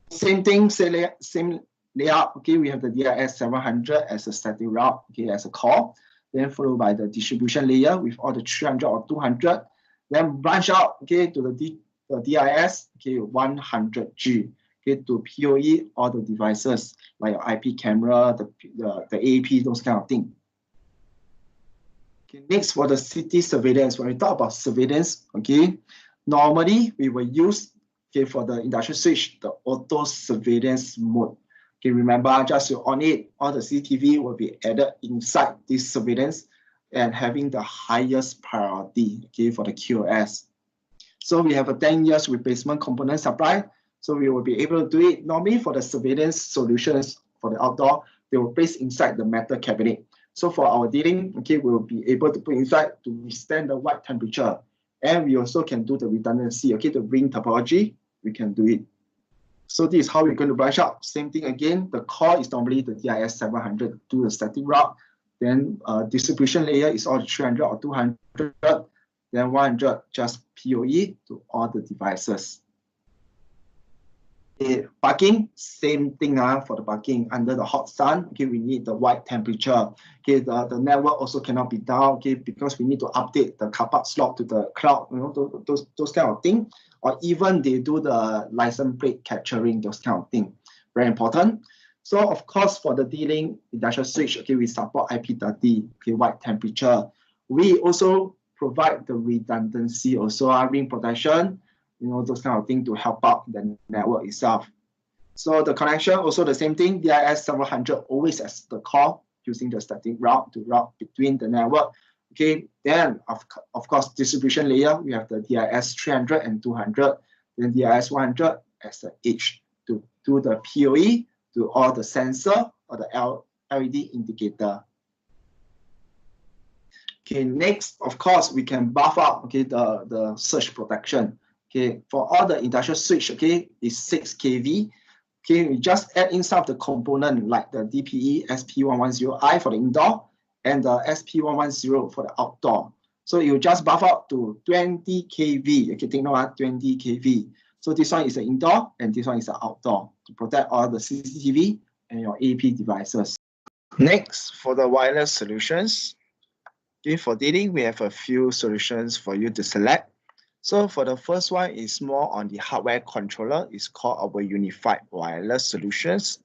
same thing, same layout. Okay, we have the DIS 700 as a static route. Okay, as a core, then followed by the distribution layer with all the 300 or 200. Then branch out. Okay, to the DIS. Okay, 100G. Okay, to PoE all the devices like your IP camera, the AAP, those kind of things. Okay, next for the city surveillance. When we talk about surveillance, okay, normally we will use, okay, for the industrial switch, the auto surveillance mode. Okay, remember, just you on it, all the CCTV will be added inside this surveillance and having the highest priority, okay, for the QoS. So we have a 10 years replacement component supply. So we will be able to do it. Normally for the surveillance solutions for the outdoor, they will place inside the metal cabinet. So for our dealing, okay, we will be able to put inside to withstand the white temperature. And we also can do the redundancy, okay, the ring topology, we can do it. So this is how we're going to branch out. Same thing again, the core is normally the DIS 700, do the static route. Then distribution layer is all 300 or 200. Then 100 just PoE to all the devices. Parking, same thing for the parking under the hot sun. Okay, we need the white temperature. Okay, the network also cannot be down. Okay, because we need to update the car park slot to the cloud. You know, those kind of things. Or even they do the license plate capturing, those kind of things. Very important. So of course, for the dealing industrial switch, okay, we support IP30, okay, white temperature. We also provide the redundancy, also ring protection, you know, those kind of things to help out the network itself. So the connection, also the same thing, DIS 700 always as the core, using the static route to route between the network. Okay, then of course, distribution layer, we have the DIS 300 and 200, then DIS 100 as the edge to do the PoE to all the sensor or the LED indicator. Okay, next, of course, we can buff up, okay, the surge protection. Okay, for all the industrial switch, okay, is 6 kV. Okay, we just add in some of the component like the DPE SP110i for the indoor and the SP110 for the outdoor. So you just buff up to 20 kV. Okay, take note, 20 kV. So this one is the indoor and this one is the outdoor to protect all the CCTV and your AP devices. Next, for the wireless solutions. Okay, for dealing, we have a few solutions for you to select. So for the first one is more on the hardware controller. It's called our unified wireless solutions.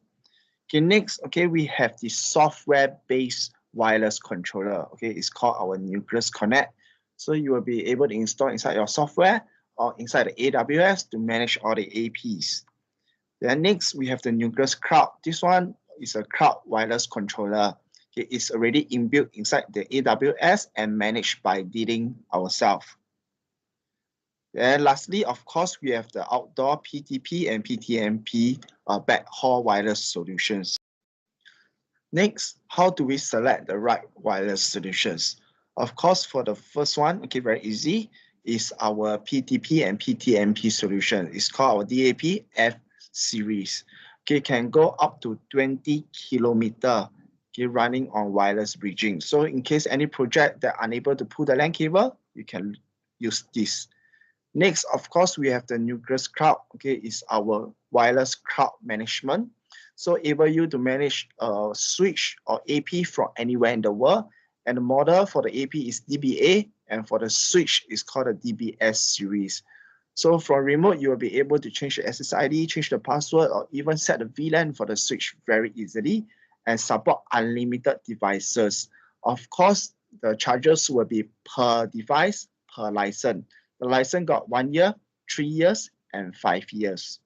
Okay, next, okay, we have the software-based wireless controller. Okay, it's called our Nucleus Connect. So you will be able to install inside your software or inside the AWS to manage all the APs. Then next, we have the Nucleus Cloud. This one is a cloud wireless controller. Okay, it's already inbuilt inside the AWS and managed by dealing ourselves. Then lastly, of course, we have the outdoor PTP and PTMP backhaul wireless solutions. Next, how do we select the right wireless solutions? Of course, for the first one, okay, very easy, is our PTP and PTMP solution. It's called our DAP F series. Okay, can go up to 20 kilometers, okay, running on wireless bridging. So in case any project that are unable to pull the LAN cable, you can use this. Next, of course, we have the Nucleus Cloud. Okay, is our wireless cloud management. So able you to manage a switch or AP from anywhere in the world. And the model for the AP is DBA, and for the switch is called a DBS series. So from remote, you will be able to change the SSID, change the password, or even set the VLAN for the switch very easily and support unlimited devices. Of course, the charges will be per device, per license. The license got 1 year, 3 years, and 5 years.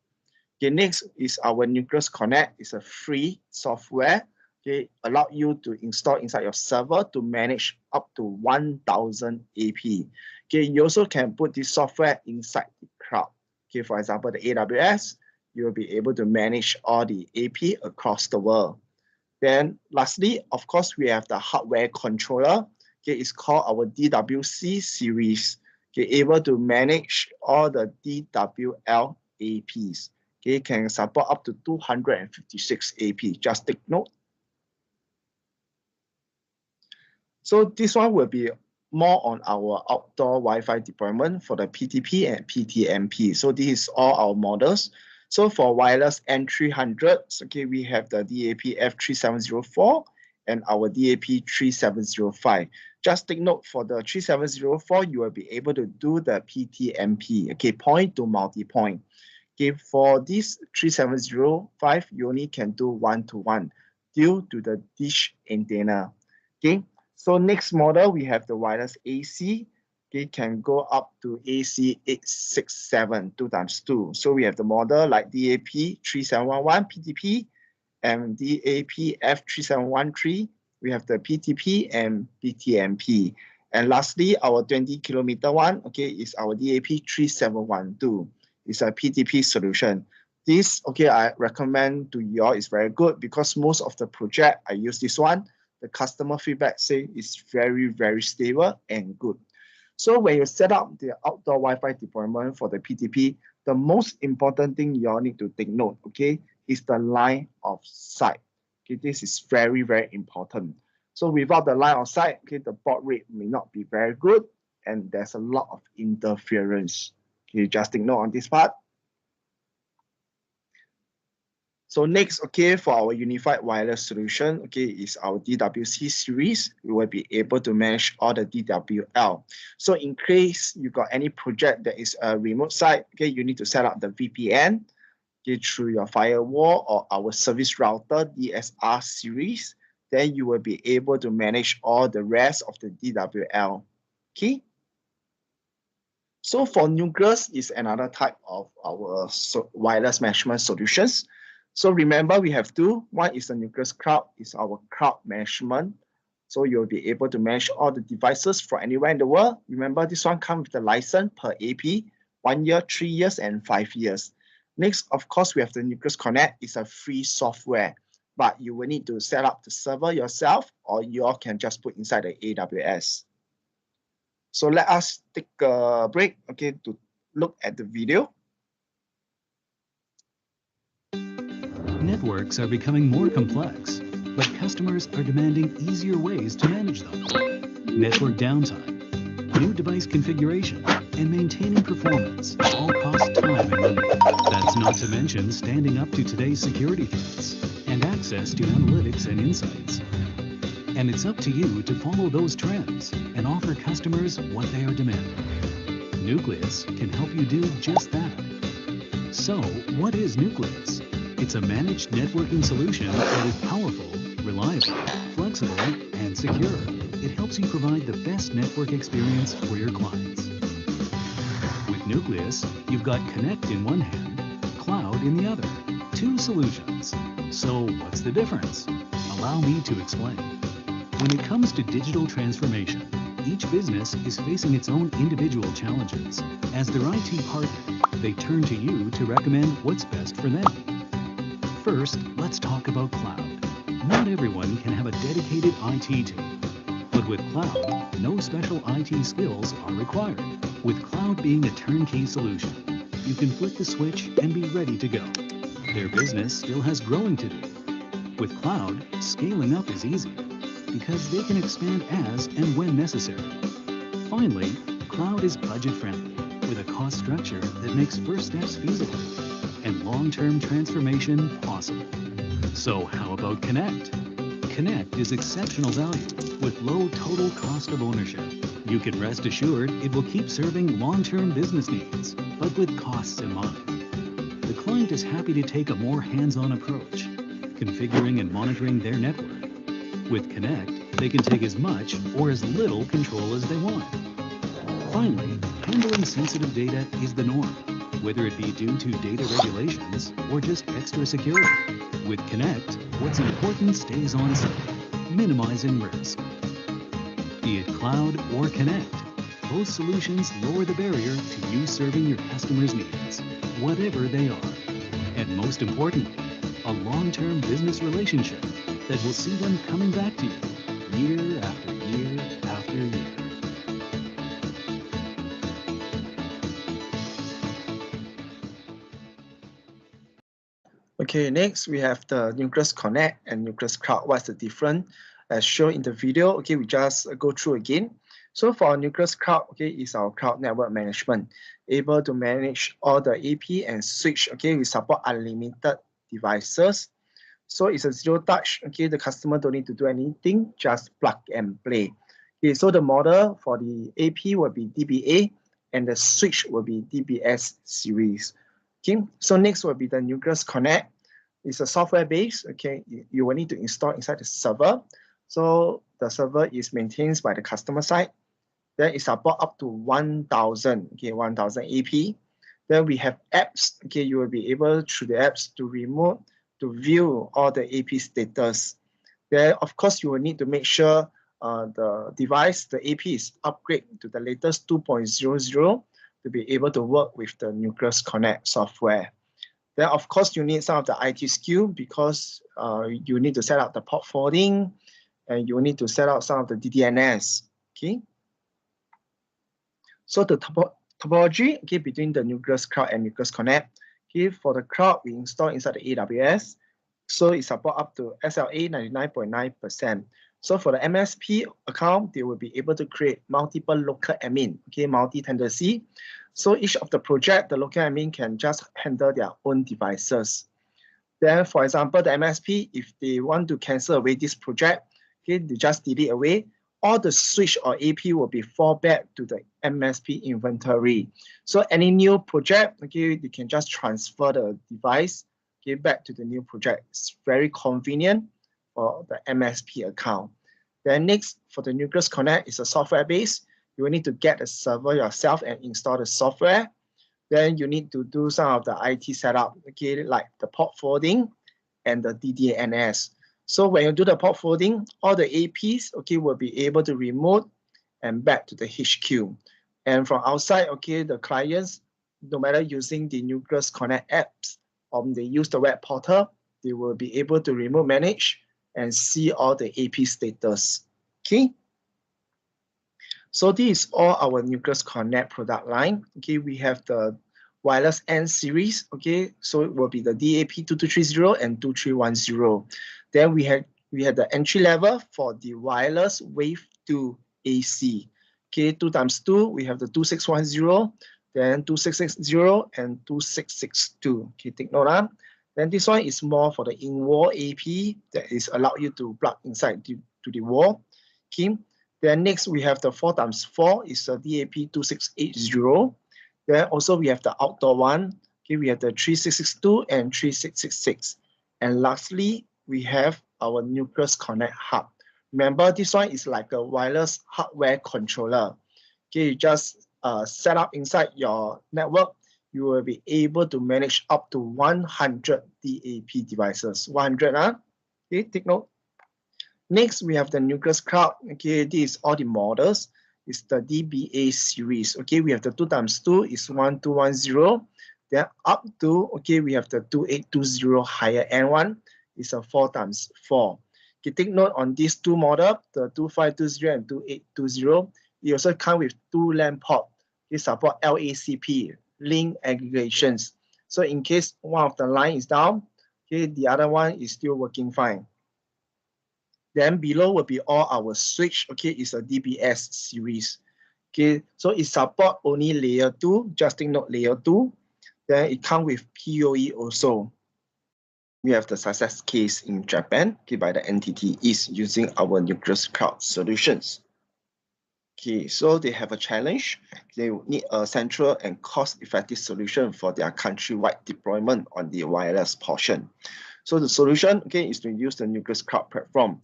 Okay, next is our Nucleus Connect. It's a free software. Okay, allow you to install inside your server to manage up to 1,000 AP. Okay, you also can put this software inside the cloud. Okay, for example, the AWS, you will be able to manage all the AP across the world. Then lastly, of course, we have the hardware controller. Okay, it's called our DWC series. okay, able to manage all the DWL APs. Okay, can support up to 256 AP. Just take note. So this one will be more on our outdoor Wi-Fi deployment for the PTP and PTMP. So this is all our models. So for wireless N300, okay, we have the DAP F3704 and our DAP 3705. Just take note, for the 3704, you will be able to do the PTMP, okay, point to multi-point. Okay, for this 3705, you only can do one-to-one due to the dish antenna. Okay, so next model, we have the wireless AC. Okay, can go up to AC 867, 2 times 2. So we have the model like DAP 3711 PTP and DAP F3713. We have the PTP and PTMP. And lastly, our 20 kilometer one, okay, is our DAP 3712. It's a PTP solution. This, okay, I recommend to you all, is very good because most of the project, I use this one. The customer feedback say it's very, very stable and good. So when you set up the outdoor Wi-Fi deployment for the PTP, the most important thing you all need to take note, okay, is the line of sight. Okay, this is very, very important. So without the line of sight, okay, the baud rate may not be very good and there's a lot of interference. Okay, just take note on this part. So next, okay, for our unified wireless solution, okay, is our DWC series. We will be able to manage all the DWL. So in case you got any project that is a remote site, okay, you need to set up the VPN, okay, through your firewall or our service router DSR series. Then you will be able to manage all the rest of the DWL. Okay. So for Nucleus is another type of our wireless management solutions. So remember, we have two. One is the Nucleus Cloud, is our cloud management. So you'll be able to manage all the devices from anywhere in the world. Remember, this one comes with the license per AP, 1 year, 3 years, and 5 years. Next, of course, we have the Nucleus Connect. It's a free software, but you will need to set up the server yourself, or you all can just put inside the AWS. So let us take a break, okay, to look at the video. Networks are becoming more complex, but customers are demanding easier ways to manage them. Network downtime, new device configuration, and maintaining performance all cost time and money. That's not to mention standing up to today's security threats and access to analytics and insights. And it's up to you to follow those trends and offer customers what they are demanding. Nucleus can help you do just that. So, what is Nucleus? It's a managed networking solution that is powerful, reliable, flexible, and secure. It helps you provide the best network experience for your clients. With Nucleus, you've got Connect in one hand, Cloud in the other. Two solutions. So what's the difference? Allow me to explain. When it comes to digital transformation, each business is facing its own individual challenges. As their IT partner, they turn to you to recommend what's best for them. First, let's talk about cloud. Not everyone can have a dedicated IT team, but with cloud, no special IT skills are required. With cloud being a turnkey solution, you can flip the switch and be ready to go. Their business still has growing to do. With cloud, scaling up is easy because they can expand as and when necessary. Finally, cloud is budget-friendly with a cost structure that makes first steps feasible and long-term transformation possible. So how about Connect? Connect is exceptional value with low total cost of ownership. You can rest assured it will keep serving long-term business needs, but with costs in mind. The client is happy to take a more hands-on approach, configuring and monitoring their network. With Connect, they can take as much or as little control as they want. Finally, handling sensitive data is the norm, whether it be due to data regulations or just extra security. With Connect, what's important stays on site, minimizing risk. Be it cloud or Connect, both solutions lower the barrier to you serving your customers' needs, whatever they are. And most importantly, a long-term business relationship that will see them coming back to you year after year after year. Okay, next we have the Nucleus Connect and Nucleus Cloud. What's the difference? As shown in the video, okay, we just go through again. So for Nucleus Cloud, okay, is our cloud network management, able to manage all the AP and switch. Okay, we support unlimited devices. So it's a zero touch. Okay, the customer don't need to do anything, just plug and play. Okay, so the model for the AP will be DBA and the switch will be DBS series. Okay, so next will be the Nucleus Connect. It's a software base. Okay, you will need to install inside the server. So the server is maintained by the customer side. Then it support up to 1,000, okay, 1,000 AP. Then we have apps. Okay, you will be able through the apps to remote, to view all the AP status. Then of course you will need to make sure the device, the AP is upgraded to the latest 2.00 to be able to work with the Nucleus Connect software. Then of course you need some of the IT skill because you need to set up the port forwarding and you need to set up some of the DDNS. Okay. So the topology, okay, between the Nucleus Cloud and Nucleus Connect. Okay, for the cloud, we install inside the AWS. So it support up to SLA 99.9%. So for the MSP account, they will be able to create multiple local admin, okay, multi-tenancy. So each of the project, the local admin can just handle their own devices. Then, for example, the MSP, if they want to cancel away this project, okay, they just delete away. All the switch or AP will be fall back to the MSP inventory. So any new project, okay, they can just transfer the device, okay, back to the new project. It's very convenient for the MSP account. Then next, for the Nucleus Connect, is a software base. You will need to get the server yourself and install the software. Then you need to do some of the IT setup, okay, like the port forwarding and the DDNS. So when you do the port forwarding, all the APs, okay, will be able to remote and back to the HQ. And from outside, okay, the clients, no matter using the Nucleus Connect apps or they use the web portal, they will be able to remote manage and see all the AP status. Okay. So this is all our Nucleus Connect product line. Okay, we have the wireless N series. Okay, so it will be the DAP 2230 and 2310. Then we had the entry level for the wireless Wave 2 AC. Okay, 2x2, we have the 2610, then 2660 and 2662. Okay, take note. Then this one is more for the in-wall AP that is allow you to plug inside to the wall. Okay. Then next we have the 4x4 is a DAP 2680. Then also we have the outdoor one. Okay, we have the 3662 and 3666. And lastly, we have our Nucleus Connect Hub. Remember, this one is like a wireless hardware controller. Okay, you just set up inside your network. You will be able to manage up to 100 DAP devices. 100, okay, take note. Next, we have the Nucleus Cloud. Okay, this is all the models. It's the DBA series. Okay, we have the 2x2 is 1210. Then up to, okay, we have the 2820 higher end one. It's a 4x4. Okay, take note on these two models, the 2520 and 2820. It also comes with 2 LAN ports. It support LACP, link aggregations. So in case one of the line is down, okay, the other one is still working fine. Then below will be all our switch. Okay, it's a DBS series. Okay, so it support only layer 2, just take note layer 2. Then it comes with PoE also. We have the success case in Japan, okay, by the NTT East using our Nucleus Cloud solutions. Okay, so they have a challenge. They need a central and cost-effective solution for their countrywide deployment on the wireless portion. So the solution, okay, is to use the Nucleus Cloud platform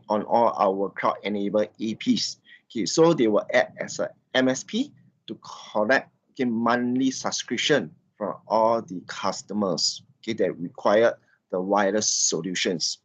on all our cloud-enabled APs. Okay, so they will act as a MSP to collect, okay, monthly subscription from all the customers, okay, that require the wireless solutions.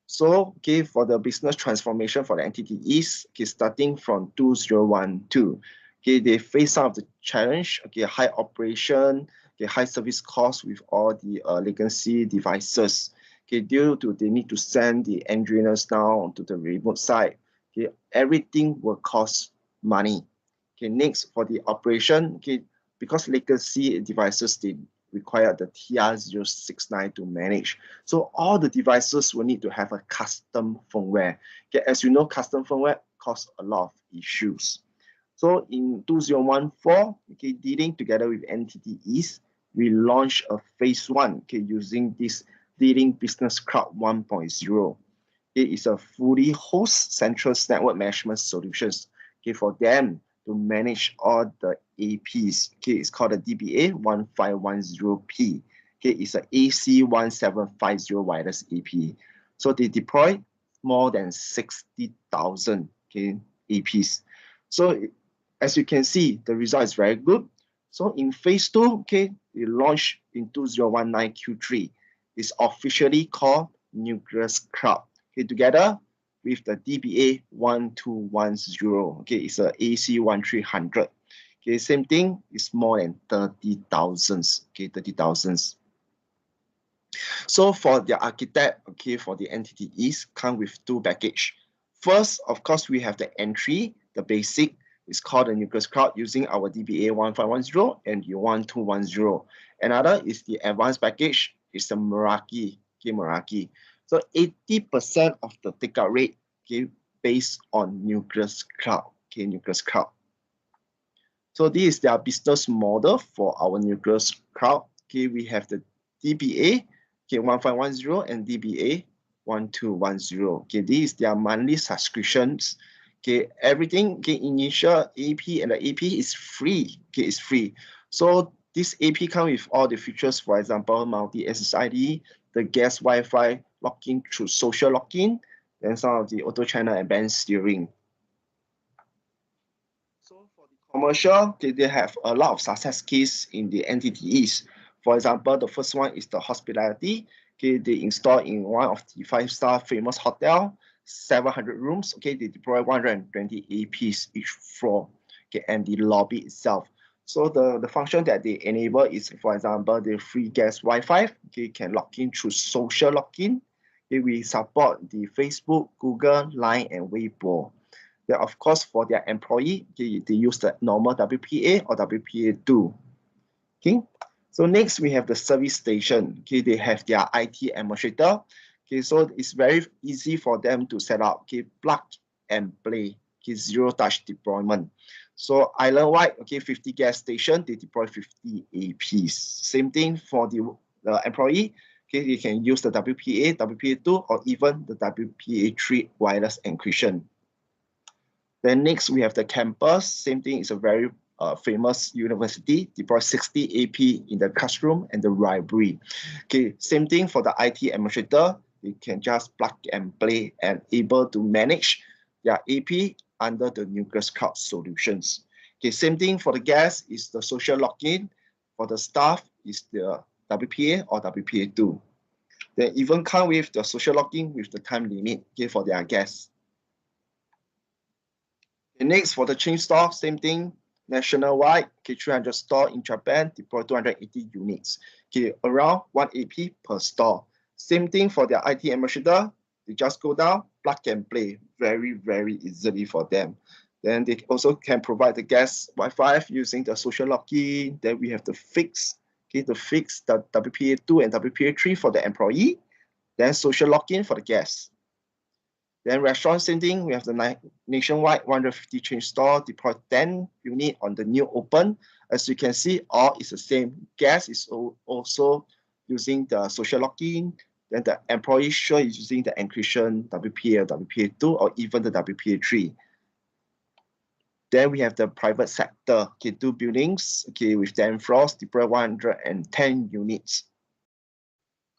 So, okay, for the business transformation for the NTT East, okay, starting from 2012, okay, they face some of the challenge, okay, high operation, okay, high service costs with all the legacy devices. Okay, due to they need to send the engineers down to the remote site. Okay, everything will cost money. Okay, next for the operation, okay, because legacy devices they require the TR069 to manage. So all the devices will need to have a custom firmware. Okay, as you know, custom firmware cause a lot of issues. So in 2014, okay, dealing together with NTT East, we launched a phase 1, okay, using this Dealing Business Cloud 1.0. It is a fully host central network management solutions, okay, for them to manage all the APs. Okay, it's called a DBA 1510P. Okay, it's a AC1750 wireless AP. So they deploy more than 60,000 okay, APs. So as you can see, the result is very good. So in phase 2, okay, we launched in 2019 Q3. It's officially called Nucleus Cloud. Okay, together with the DBA 1210. Okay, it's a AC1300. Okay, same thing, it's more than 30,000. Okay, 30,000. So for the architect, okay, for the NTT East, come with 2 packages. First, of course, we have the entry, the basic. It's called the Nucleus Cloud using our DBA 1510 and the 1210. Another is the advanced package. It's the Meraki. Okay, Meraki. So 80% of the take-up rate, okay, based on Nucleus Cloud. Okay, Nucleus Cloud. So this is their business model for our Nucleus Cloud. Okay, we have the DBA, okay, 1510 and DBA 1210. Okay, this is their monthly subscriptions. Okay, everything, okay, initial AP and the AP is free. Okay, it's free. So this AP comes with all the features, for example, multi-SSID, the guest Wi-Fi, login through social login, and some of the auto channel and band steering. So for the commercial, they have a lot of success cases in the NTT East. For example, the first one is the hospitality. Okay, they install in one of the 5-star famous hotel, 700 rooms. Okay, they deploy 120 APs each floor. Okay, and the lobby itself. So the function that they enable is, for example, the free guest Wi-Fi. Okay, can log in through social login. Okay, we support the Facebook, Google, Line, and Weibo. Then, of course, for their employee, they use the normal WPA or WPA2. Okay, so next we have the service station. Okay, they have their IT administrator. Okay, so it's very easy for them to set up. Okay, plug and play. Okay, zero-touch deployment. So island-wide, okay, 50 gas station, they deploy 50 APs. Same thing for the employee. Okay, you can use the WPA, WPA2, or even the WPA3 wireless encryption. Then next we have the campus. Same thing, is a very famous university, deploy 60 AP in the classroom and the library. Okay, same thing for the IT administrator. You can just plug and play and able to manage their AP under the Nucleus Cloud solutions. Okay, same thing for the guests is the social login. For the staff is the WPA or WPA2. They even come with the social login with the time limit, okay, for their guests. Okay, next for the chain store, same thing, nationwide, okay, 300 store in Japan, deploy 280 units. Okay, around 1 AP per store. Same thing for their IT administrator. They just go down, plug and play, very, very easily for them. Then they also can provide the guest Wi-Fi using the social login. Then we have the fix, okay, the WPA2 and WPA3 for the employee. Then social login for the guests. Then restaurant, same thing, we have the nationwide 150 chain store, deploy 10 unit on the new open. As you can see, all is the same. Guest is also using the social login. Then the employee sure is using the encryption, WPA, WPA2, or even the WPA3. Then we have the private sector, okay, 2 buildings, okay, with 10 floors, deploy 110 units.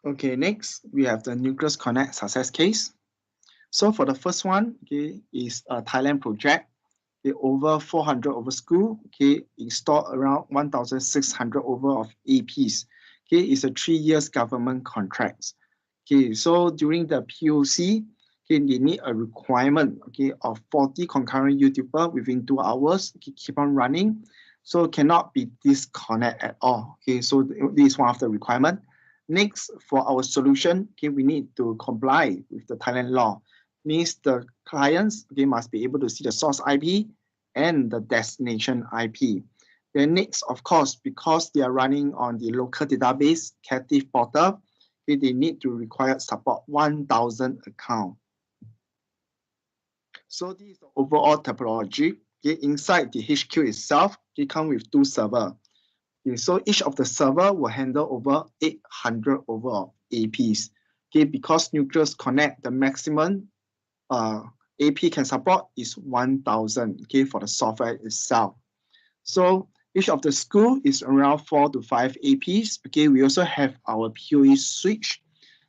Okay, next we have the Nucleus Connect success case. So for the first one, okay, is a Thailand project. Okay, over 400 over school, okay, install around 1,600 over of APs. Okay, it's a 3 years government contracts. Okay, so during the POC, okay, they need a requirement, okay, of 40 concurrent YouTuber within 2 hours, okay, keep on running. So cannot be disconnect at all. Okay, so this is one of the requirement. Next, for our solution, okay, we need to comply with the Thailand law. Means the clients, okay, must be able to see the source IP and the destination IP. Then next, of course, because they are running on the local database, captive portal, okay, they need to require support 1,000 account. So this is the overall topology. Okay, inside the HQ itself, it comes with 2 servers. Okay, so each of the server will handle over 800 overall APs. Okay, because Nucleus Connect, the maximum AP can support is 1,000. Okay, for the software itself. So each of the school is around 4 to 5 APs. Okay, we also have our PoE switch.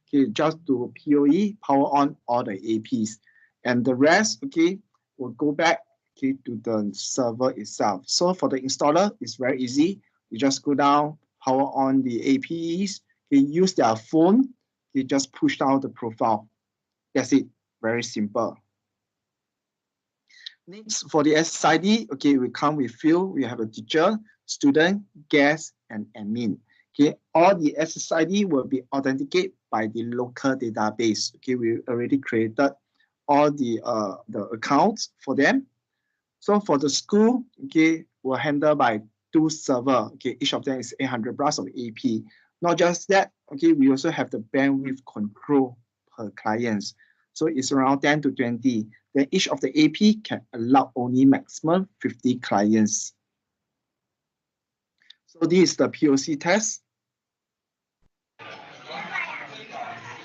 Okay, just to PoE power on all the APs, and the rest, okay, will go back, okay, to the server itself. So for the installer, it's very easy. You just go down, power on the APs, okay, use their phone, you just push down the profile. That's it, very simple. Next, for the SSID, okay, we come with field. We have a teacher, student, guest, and admin. Okay, all the SSID will be authenticated by the local database. Okay, we already created all the accounts for them. So for the school, okay, we're handled by 2 servers. Okay, each of them is 800 plus of AP. Not just that, okay, we also have the bandwidth control per clients. So it's around 10 to 20. Then each of the AP can allow only maximum 50 clients. So this is the POC test.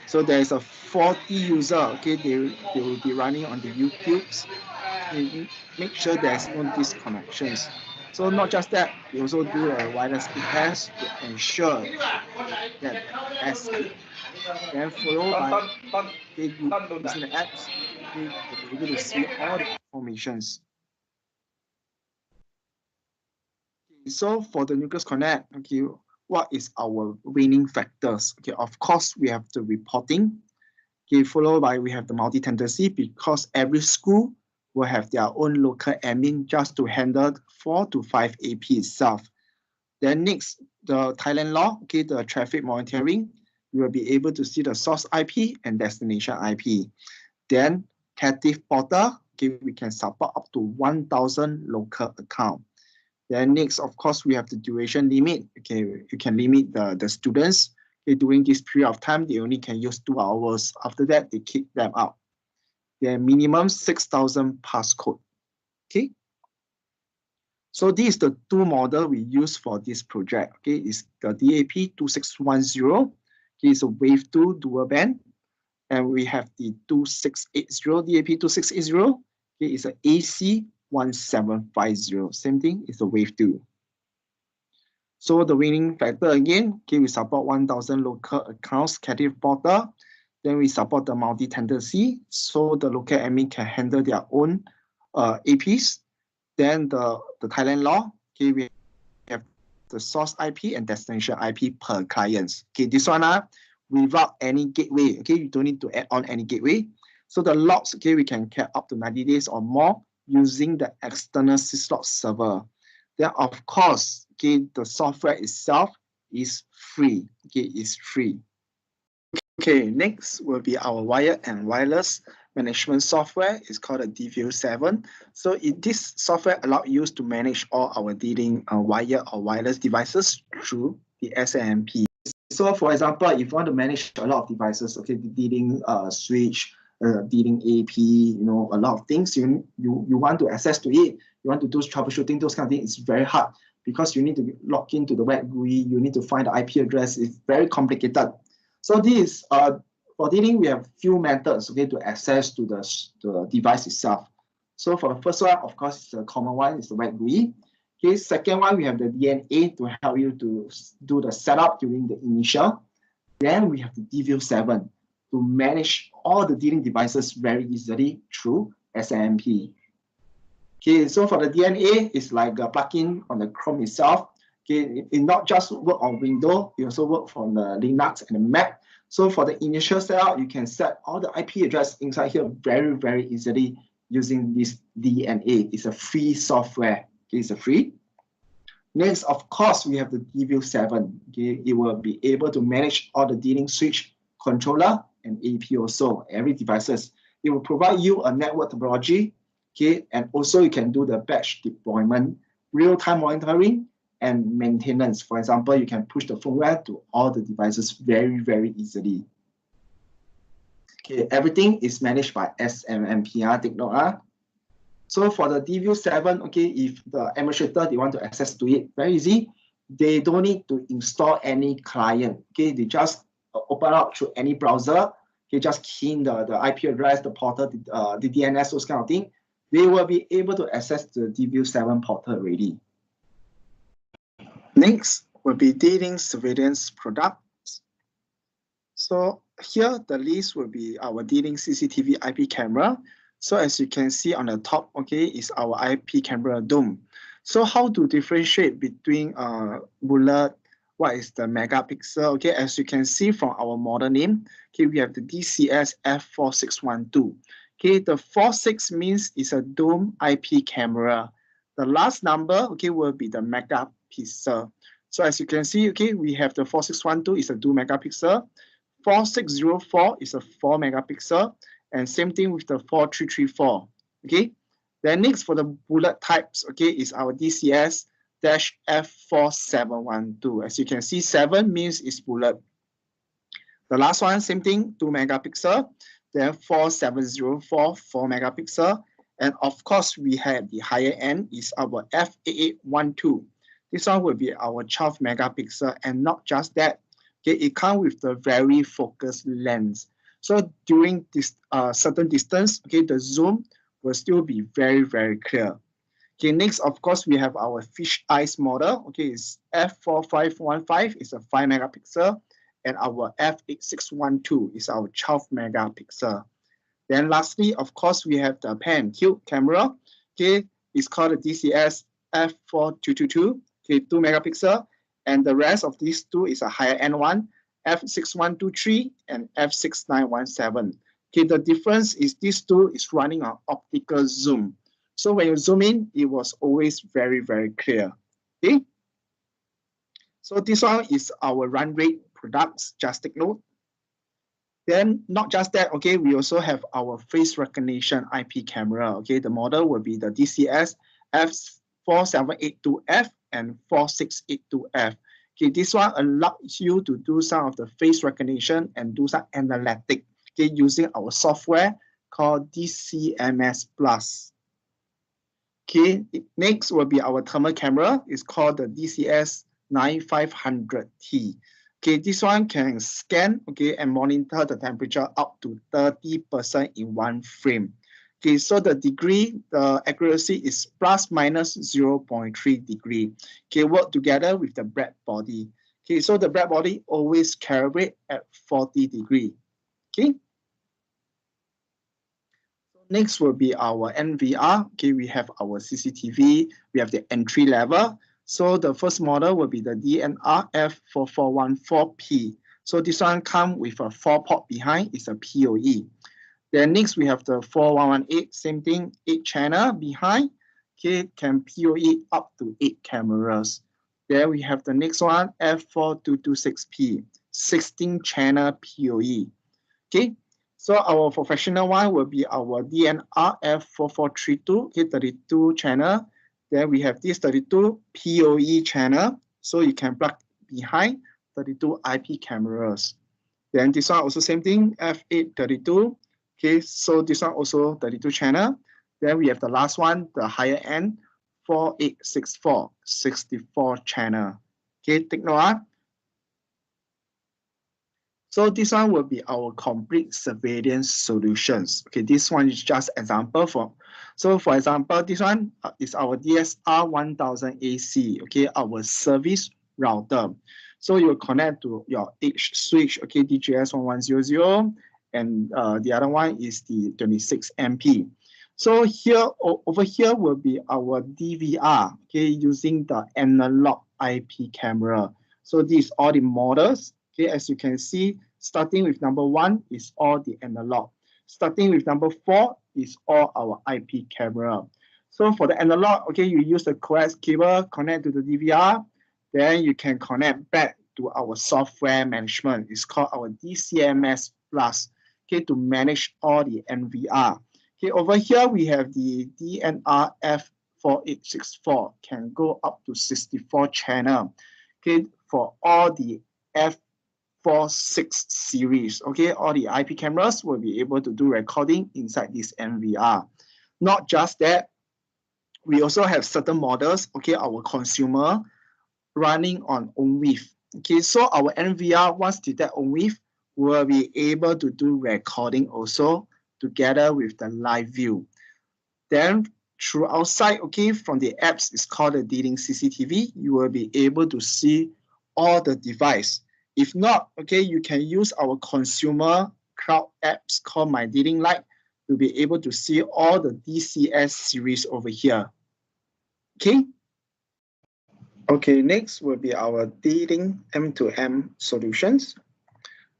So there is a 40 user, okay, they will be running on the YouTubes. Make sure there's no disconnections. So not just that, we also do a wireless speed test to ensure that as then followed by using the apps, we will be able to see all the informations. So for the Nucleus Connect, okay, what is our winning factors? Okay, of course, we have the reporting. Okay, followed by we have the multi-tenancy, because every school will have their own local admin just to handle 4 to 5 AP itself. Then next, the Thailand law, okay, the traffic monitoring, you will be able to see the source IP and destination IP. Then captive portal, okay, we can support up to 1,000 local account. Then next, of course, we have the duration limit. Okay, you can limit the students. Okay, during this period of time, they only can use 2 hours. After that, they kick them out. Then minimum 6,000 passcode. Okay. So this is the 2 model we use for this project. Okay, it's the DAP 2610. Okay, it's a Wave 2 dual band. And we have the 2680, DAP 2680. Okay, it's an AC 1750. Same thing, it's a Wave 2. So the winning factor again, okay, we support 1,000 local accounts, captive portal. Then we support the multi-tenancy, so the local admin can handle their own APs. Then the Thailand law, okay, we have the source IP and destination IP per clients. Okay, this one without any gateway. Okay, you don't need to add on any gateway. So the logs, okay, we can cap up to 90 days or more using the external syslog server. Then of course, okay, the software itself is free. Okay, it's free. Okay, next will be our wired and wireless management software. It's called a DView 7. So this software allows you to manage all our dealing wired or wireless devices through the SAMP. So for example, if you want to manage a lot of devices, okay, dealing switch, dealing AP, you know, a lot of things, you want to access to it, you want to do troubleshooting, those kind of things, it's very hard because you need to log into the web GUI, you need to find the IP address, it's very complicated. So this, for dealing, we have few methods, okay, to access to the device itself. So for the first one, of course, it's a common one, it's the web GUI. Okay, second one, we have the DNA to help you to do the setup during the initial. Then we have the DView 7 to manage all the dealing devices very easily through SAMP. Okay, so for the DNA, it's like a plugin on the Chrome itself. Okay, it not just work on Windows, it also work from the Linux and the Mac. So for the initial setup, you can set all the IP address inside here very, very easily using this DNA. It's a free software. Okay, it's a free. Next, of course, we have the DView 7. Okay, it will be able to manage all the dealing switch, controller, and AP also, every devices. It will provide you a network topology, okay, and also you can do the batch deployment real-time monitoring, and maintenance. For example, you can push the firmware to all the devices very, very easily. Okay, everything is managed by SMMPR, take note. So for the DView 7, okay, if the administrator, they want to access to it, very easy. They don't need to install any client. Okay, they just open up through any browser. Okay, just key in the IP address, the portal, the DNS, those kind of thing. They will be able to access the DView 7 portal already. Next will be D-Link surveillance products. So here the list will be our D-Link CCTV IP camera. So as you can see on the top, okay, is our IP camera dome. So how to differentiate between bullet, what is the megapixel? Okay, as you can see from our model name, okay, we have the DCS F4612. Okay, the 46 means it's a dome IP camera. The last number, okay, will be the megapixel. So as you can see, okay, we have the 4612 is a 2 megapixel. 4604 is a 4 megapixel. And same thing with the 4334, okay? Then next for the bullet types, okay, is our DCS-F4712. As you can see, 7 means it's bullet. The last one, same thing, 2 megapixel. Then 4704, 4 megapixel. And of course, we have the higher end is our F8812. This one will be our 12 megapixel. And not just that, okay, it comes with the very focused lens. So during this certain distance, okay, the zoom will still be very, very clear. Okay, next, of course, we have our fish eyes model. Okay, it's F4515 is a 5 megapixel, and our F8612 is our 12 megapixel. Then lastly, of course, we have the pan tilt camera. Okay, it's called the DCS F4222, okay, 2 megapixel, and the rest of these two is a higher end one. F6123 and F6917. Okay, the difference is these two is running on optical zoom. So when you zoom in, it was always very, very clear. Okay. So this one is our run rate products, just take note. Then not just that, okay, we also have our face recognition IP camera. Okay, the model will be the DCS F4782F and 4682F. Okay, this one allows you to do some of the face recognition and do some analytics, okay, using our software called DCMS Plus. Okay, next will be our thermal camera. It's called the DCS 9500T. Okay, this one can scan, okay, and monitor the temperature up to 30% in one frame. Okay, so the degree, the accuracy is plus minus 0.3 degree. Okay, work together with the bread body. Okay, so the bread body always calibrate at 40 degree. Okay. Next will be our NVR. Okay, we have our CCTV. We have the entry level. So the first model will be the DNR F4414P. So this one comes with a 4-port behind. It's a PoE. Then next we have the 4118, same thing, 8 channel behind. Okay, can PoE up to 8 cameras. Then we have the next one, F4226P, 16 channel PoE. Okay, so our professional one will be our DNR F4432, okay, 32 channel. Then we have this 32 PoE channel, so you can plug behind 32 IP cameras. Then this one also same thing, F832. Okay, so this one also 32 channel. Then we have the last one, the higher end, 4864, 64 channel. Okay, take note. So this one will be our complete surveillance solutions. Okay, this one is just example for. So for example, this one is our DSR 1000 AC. Okay, our service router. So you connect to your H switch. Okay, DGS 1100. And the other one is the 26 MP. So here, over here will be our DVR, okay, using the analog IP camera. So these are all the models, okay, as you can see, starting with number 1 is all the analog. Starting with number 4 is all our IP camera. So for the analog, okay, you use the coax cable, connect to the DVR, then you can connect back to our software management. It's called our DCMS Plus. Okay, to manage all the NVR. Okay, over here we have the DNR 4864 can go up to 64 channel. Okay, for all the F46 series, okay, all the IP cameras will be able to do recording inside this NVR. Not just that, we also have certain models, okay, our consumer running on ONWIF. Okay, so our NVR, once detect ONWIF, will be able to do recording also together with the live view. Then through outside, okay, from the apps, it's called the D-Link CCTV, you will be able to see all the device. If not, okay, you can use our consumer cloud apps called My D-Link Lite to be able to see all the DCS series over here. Okay. Okay, next will be our D-Link M2M solutions.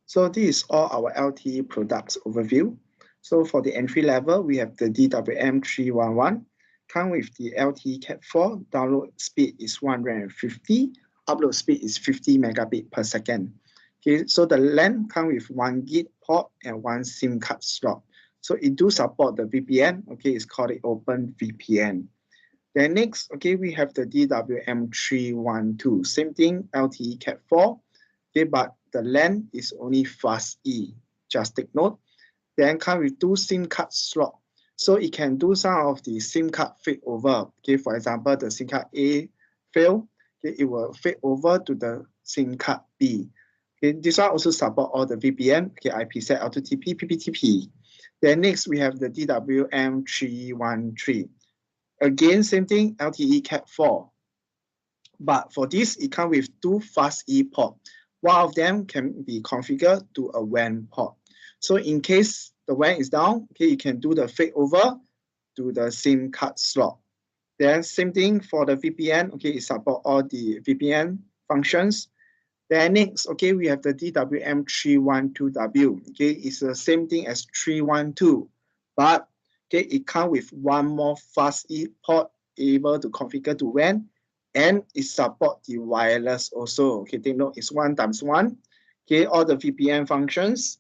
So this is all our LTE products overview. So for the entry level, we have the DWM311, come with the LTE Cat 4, download speed is 150, upload speed is 50 megabit per second. Okay, so the LAN come with 1 gig port and 1 SIM card slot. So it do support the VPN, okay, it's called the Open VPN. Then next, okay, we have the DWM312, same thing, LTE Cat 4, okay, but the LAN is only Fast E, just take note. Then come with 2 SIM card slot. So it can do some of the SIM card fade over. Okay, for example, the SIM card A fail, okay, it will fade over to the SIM card B. Okay, this one also support all the VPN, okay, IPsec, L2TP, PPTP. Then next we have the DWM313. Again, same thing, LTE Cat 4. But for this, it comes with 2 Fast E port. One of them can be configured to a WAN port. So in case the WAN is down, okay, you can do the fade over to the SIM card slot. Then same thing for the VPN, okay, it support all the VPN functions. Then next, okay, we have the DWM312W. Okay, it's the same thing as 312, but okay, it comes with 1 more Fast E port able to configure to WAN, and it support the wireless also. Okay, take note, it's 1 times 1. Okay, all the VPN functions.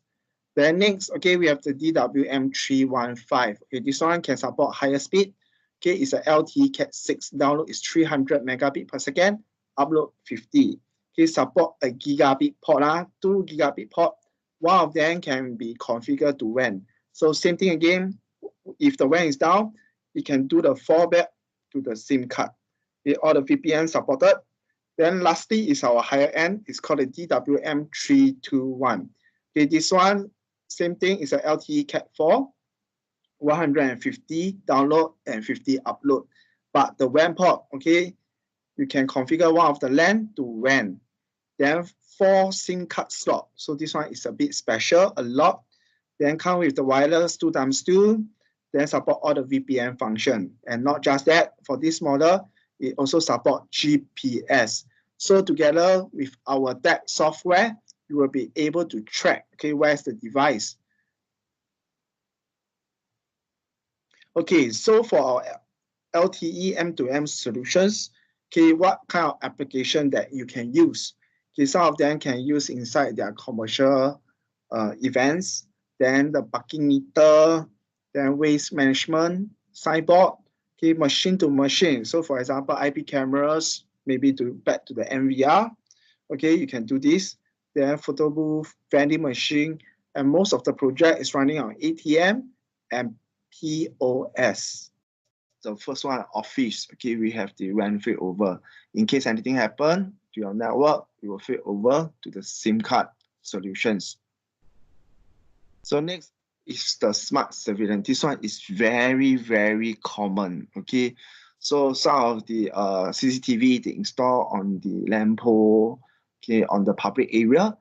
Then next, okay, we have the DWM315. Okay, this one can support higher speed. Okay, it's a LTE Cat 6. Download is 300 megabit per second. Upload 50. Okay, support a gigabit port, 2 gigabit port. One of them can be configured to WAN. So same thing again. If the WAN is down, it can do the fallback to the SIM card. Okay, all the VPN supported. Then lastly is our higher end. It's called the DWM321. Okay, this one, same thing, is a LTE Cat 4, 150 download and 50 upload. But the WAN port, okay, you can configure one of the LAN to WAN. Then 4 SIM card slot. So this one is a bit special, a lot. Then come with the wireless 2 times 2. Then support all the VPN function. And not just that, for this model, it also support GPS. So together with our DAC software, you will be able to track, okay, where's the device. Okay, so for our LTE M2M solutions, okay, what kind of application that you can use? Okay, some of them can use inside their commercial events, then the parking meter, then waste management, signboard, okay, machine to machine. So for example, IP cameras, maybe back to the NVR, okay, you can do this. Then photo booth, vending machine, and most of the project is running on ATM and POS. The first one, office, okay, we have the WAN fade over. In case anything happen to your network, it will fade over to the SIM card solutions. So next is the smart surveillance. This one is very, very common, okay. So some of the CCTV they install on the lamppost, okay, on the public area,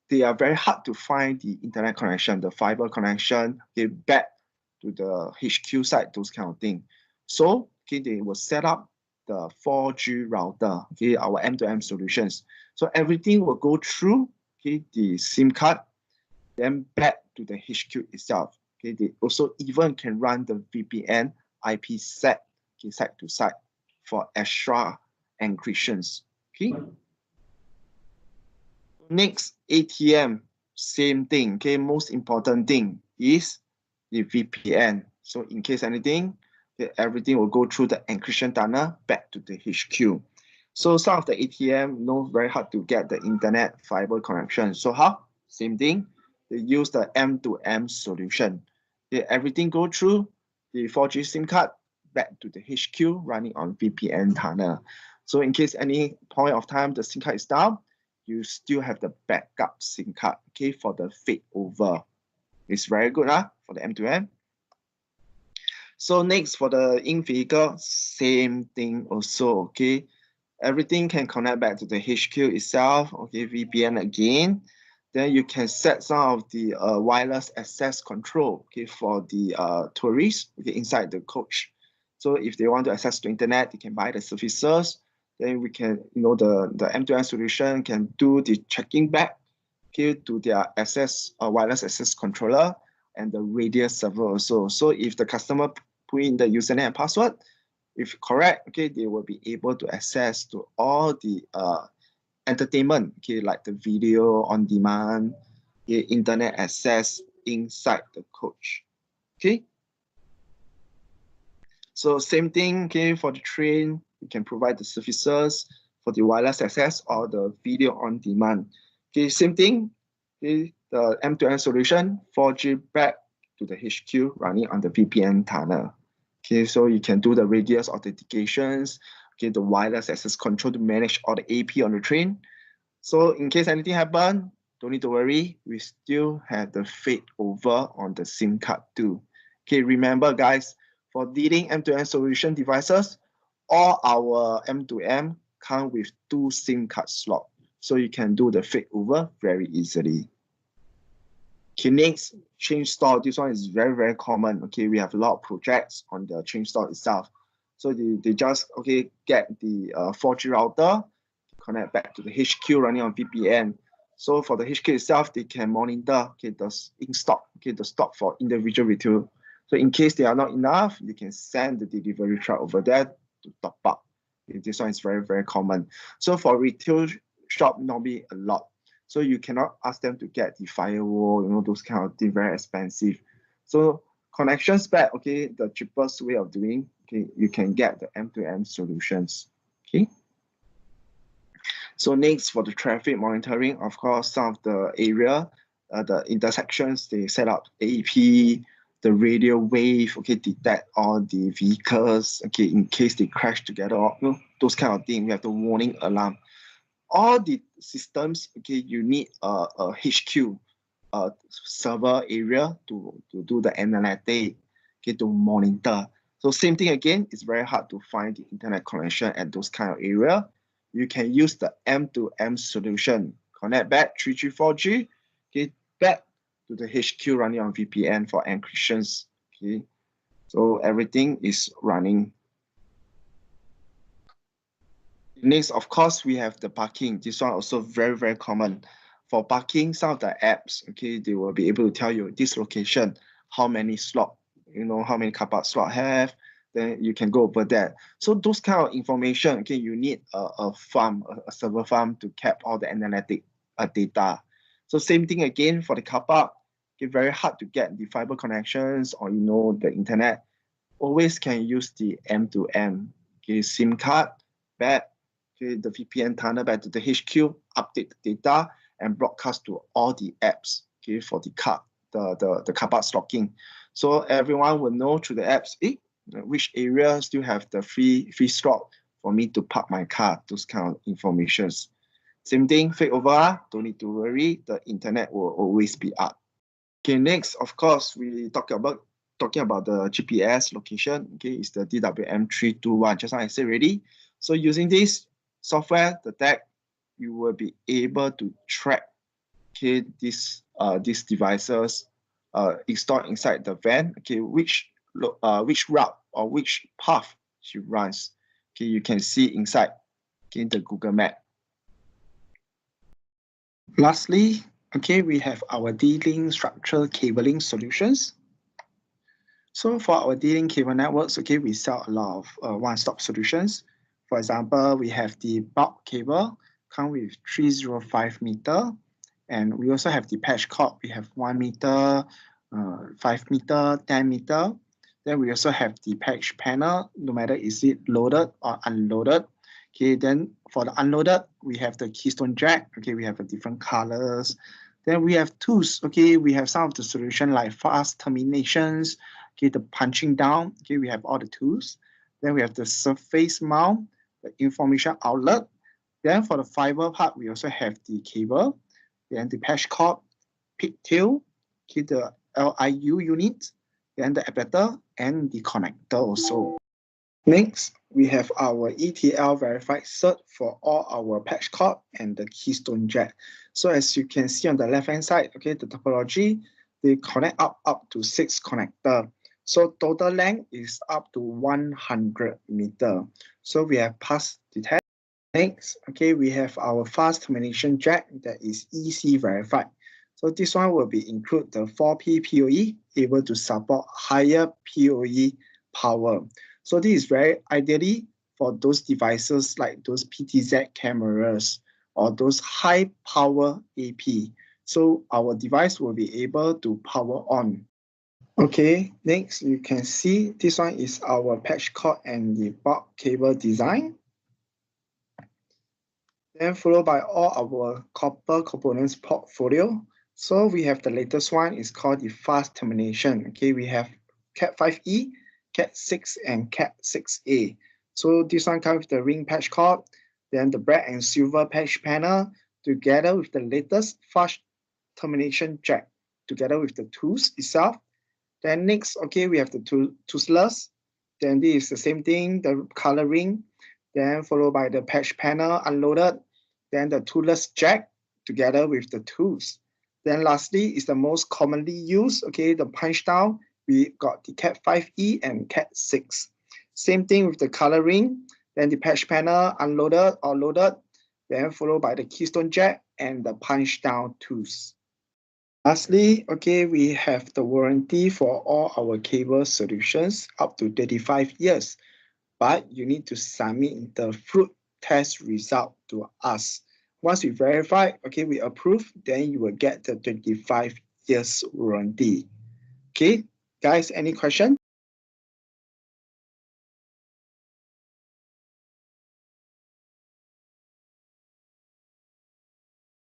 they are very hard to find the internet connection, the fiber connection, okay, back to the HQ site, those kind of things. So, okay, they will set up the 4G router, okay, our M2M solutions. So everything will go through, okay, the SIM card, then back to the HQ itself. Okay, they also even can run the VPN IPsec, okay, site to site for extra encryptions. Okay. Next, ATM, same thing. Okay, most important thing is the VPN. So in case anything, Okay, everything will go through the encryption tunnel back to the HQ. So some of the ATM, very hard to get the internet fiber connection. So how? Same thing. They use the M2M solution. Okay, everything go through the 4G SIM card back to the HQ running on VPN tunnel. So in case any point of time the SIM card is down, you still have the backup SIM card, okay, for the failover. It's very good for the M2M. So next for the in-vehicle, same thing also, okay. Everything can connect back to the HQ itself, okay, VPN again. Then you can set some of the wireless access control, okay, for the tourists, okay, inside the coach. So if they want to access the internet, they can buy the services. Then we can, the M2M solution can do the checking back, okay, to their access wireless access controller and the Radius server also. So if the customer put in the username and password, if correct, okay, they will be able to access to all the entertainment, okay, like the video on demand, okay, internet access inside the coach, okay. So same thing, okay, for the train, you can provide the services for the wireless access or the video on demand. Okay, same thing, okay, the M2M solution, 4G back to the HQ running on the VPN tunnel. Okay, so you can do the Radius authentications, okay, the wireless access control to manage all the AP on the train. So in case anything happen, don't need to worry, we still have the failover on the SIM card too. Okay, remember guys, for dealing M2M solution devices, all our M2M come with 2 SIM card slots. So you can do the failover very easily. Okay, next, change store. This one is very, very common. Okay, we have a lot of projects on the change store itself. So they just, okay, get the 4G router, connect back to the HQ running on VPN. So for the HQ itself, they can monitor, okay, the in stock, okay, the stock for individual retail. So in case they are not enough, you can send the delivery truck over there to top up. Okay, this one is very, very common. So for retail shop, normally a lot. So you cannot ask them to get the firewall, those kind of things, very expensive. So connections back, okay, the cheapest way of doing, okay, you can get the M2M solutions, okay. So next for the traffic monitoring, of course, some of the area, the intersections, they set up AEP, the radio wave, okay, detect all the vehicles, okay, in case they crash together, those kind of things. We have the warning alarm. All the systems, okay, you need a HQ server area to do the analytic, okay, to monitor. So same thing again, it's very hard to find the internet connection at those kind of area. You can use the M2M solution, connect back 3G, 4G, okay, back to the HQ running on VPN for encryptions, okay. So everything is running. Next, of course, we have the parking. This one also very, very common. For parking, some of the apps, okay, they will be able to tell you this location, how many slot, how many car park slot have, then you can go over there. So those kind of information, okay, you need a farm, a server farm to cap all the analytic data. So same thing again for the car park. Okay, very hard to get the fiber connections or the internet. Always can use the M2M, okay, SIM card back, okay, the VPN tunnel back to the HQ, update the data and broadcast to all the apps, okay, for the car park stocking. So everyone will know through the apps, which area still have the free slot for me to park my car, those kind of informations. Same thing, failover, don't need to worry, the internet will always be up. Okay, next, of course, we talking about the GPS location, okay, is the DWM321, just like I said already. So using this software, the tag, you will be able to track, okay, these devices installed inside the van, okay, which route or which path she runs. Okay, you can see inside, okay, the Google Map. Lastly, okay, we have our D-Link structural cabling solutions. So for our D-Link cable networks, okay, we sell a lot of one-stop solutions. For example, we have the bulk cable, come with 305 meter, and we also have the patch cord. We have 1 meter, 5 meter, 10 meter. Then we also have the patch panel, no matter is it loaded or unloaded. Okay, then for the unloaded, we have the keystone jack. Okay, we have a different colors. Then we have tools. Okay, we have some of the solution like fast terminations. Okay, the punching down. Okay, we have all the tools. Then we have the surface mount, the information outlet. Then for the fiber part, we also have the cable. Then the patch cord, pigtail. Okay, the LIU unit. Then the adapter and the connector also. Next, we have our ETL verified cert for all our patch cord and the keystone jack. So as you can see on the left-hand side, okay, the topology, they connect up to 6 connector. So total length is up to 100 meter. So we have passed the test. Next, okay, we have our fast termination jack that is EC verified. So this one will be include the 4P PoE, able to support higher PoE power. So this is very ideally for those devices like those PTZ cameras or those high power AP. So our device will be able to power on. Okay, next you can see this one is our patch cord and the bulk cable design. Then followed by all our copper components portfolio. So we have the latest one is called the fast termination. Okay, we have Cat5e, Cat6, and Cat6a. So this one comes with the ring patch cord, then the black and silver patch panel, together with the latest fast termination jack, together with the tools itself. Then next, okay, we have the toothless. Then this is the same thing, the color ring. Then followed by the patch panel unloaded. Then the toolless jack together with the tools. Then lastly is the most commonly used, okay, the punch down. We got the Cat5e and Cat6. Same thing with the color ring. Then the patch panel unloaded or loaded. Then followed by the keystone jack and the punch down tools. Lastly, okay, we have the warranty for all our cable solutions up to 35 years. But you need to submit the fruit test result to us. Once we verify, okay, we approve, then you will get the 25 years warranty. Okay, guys, any question?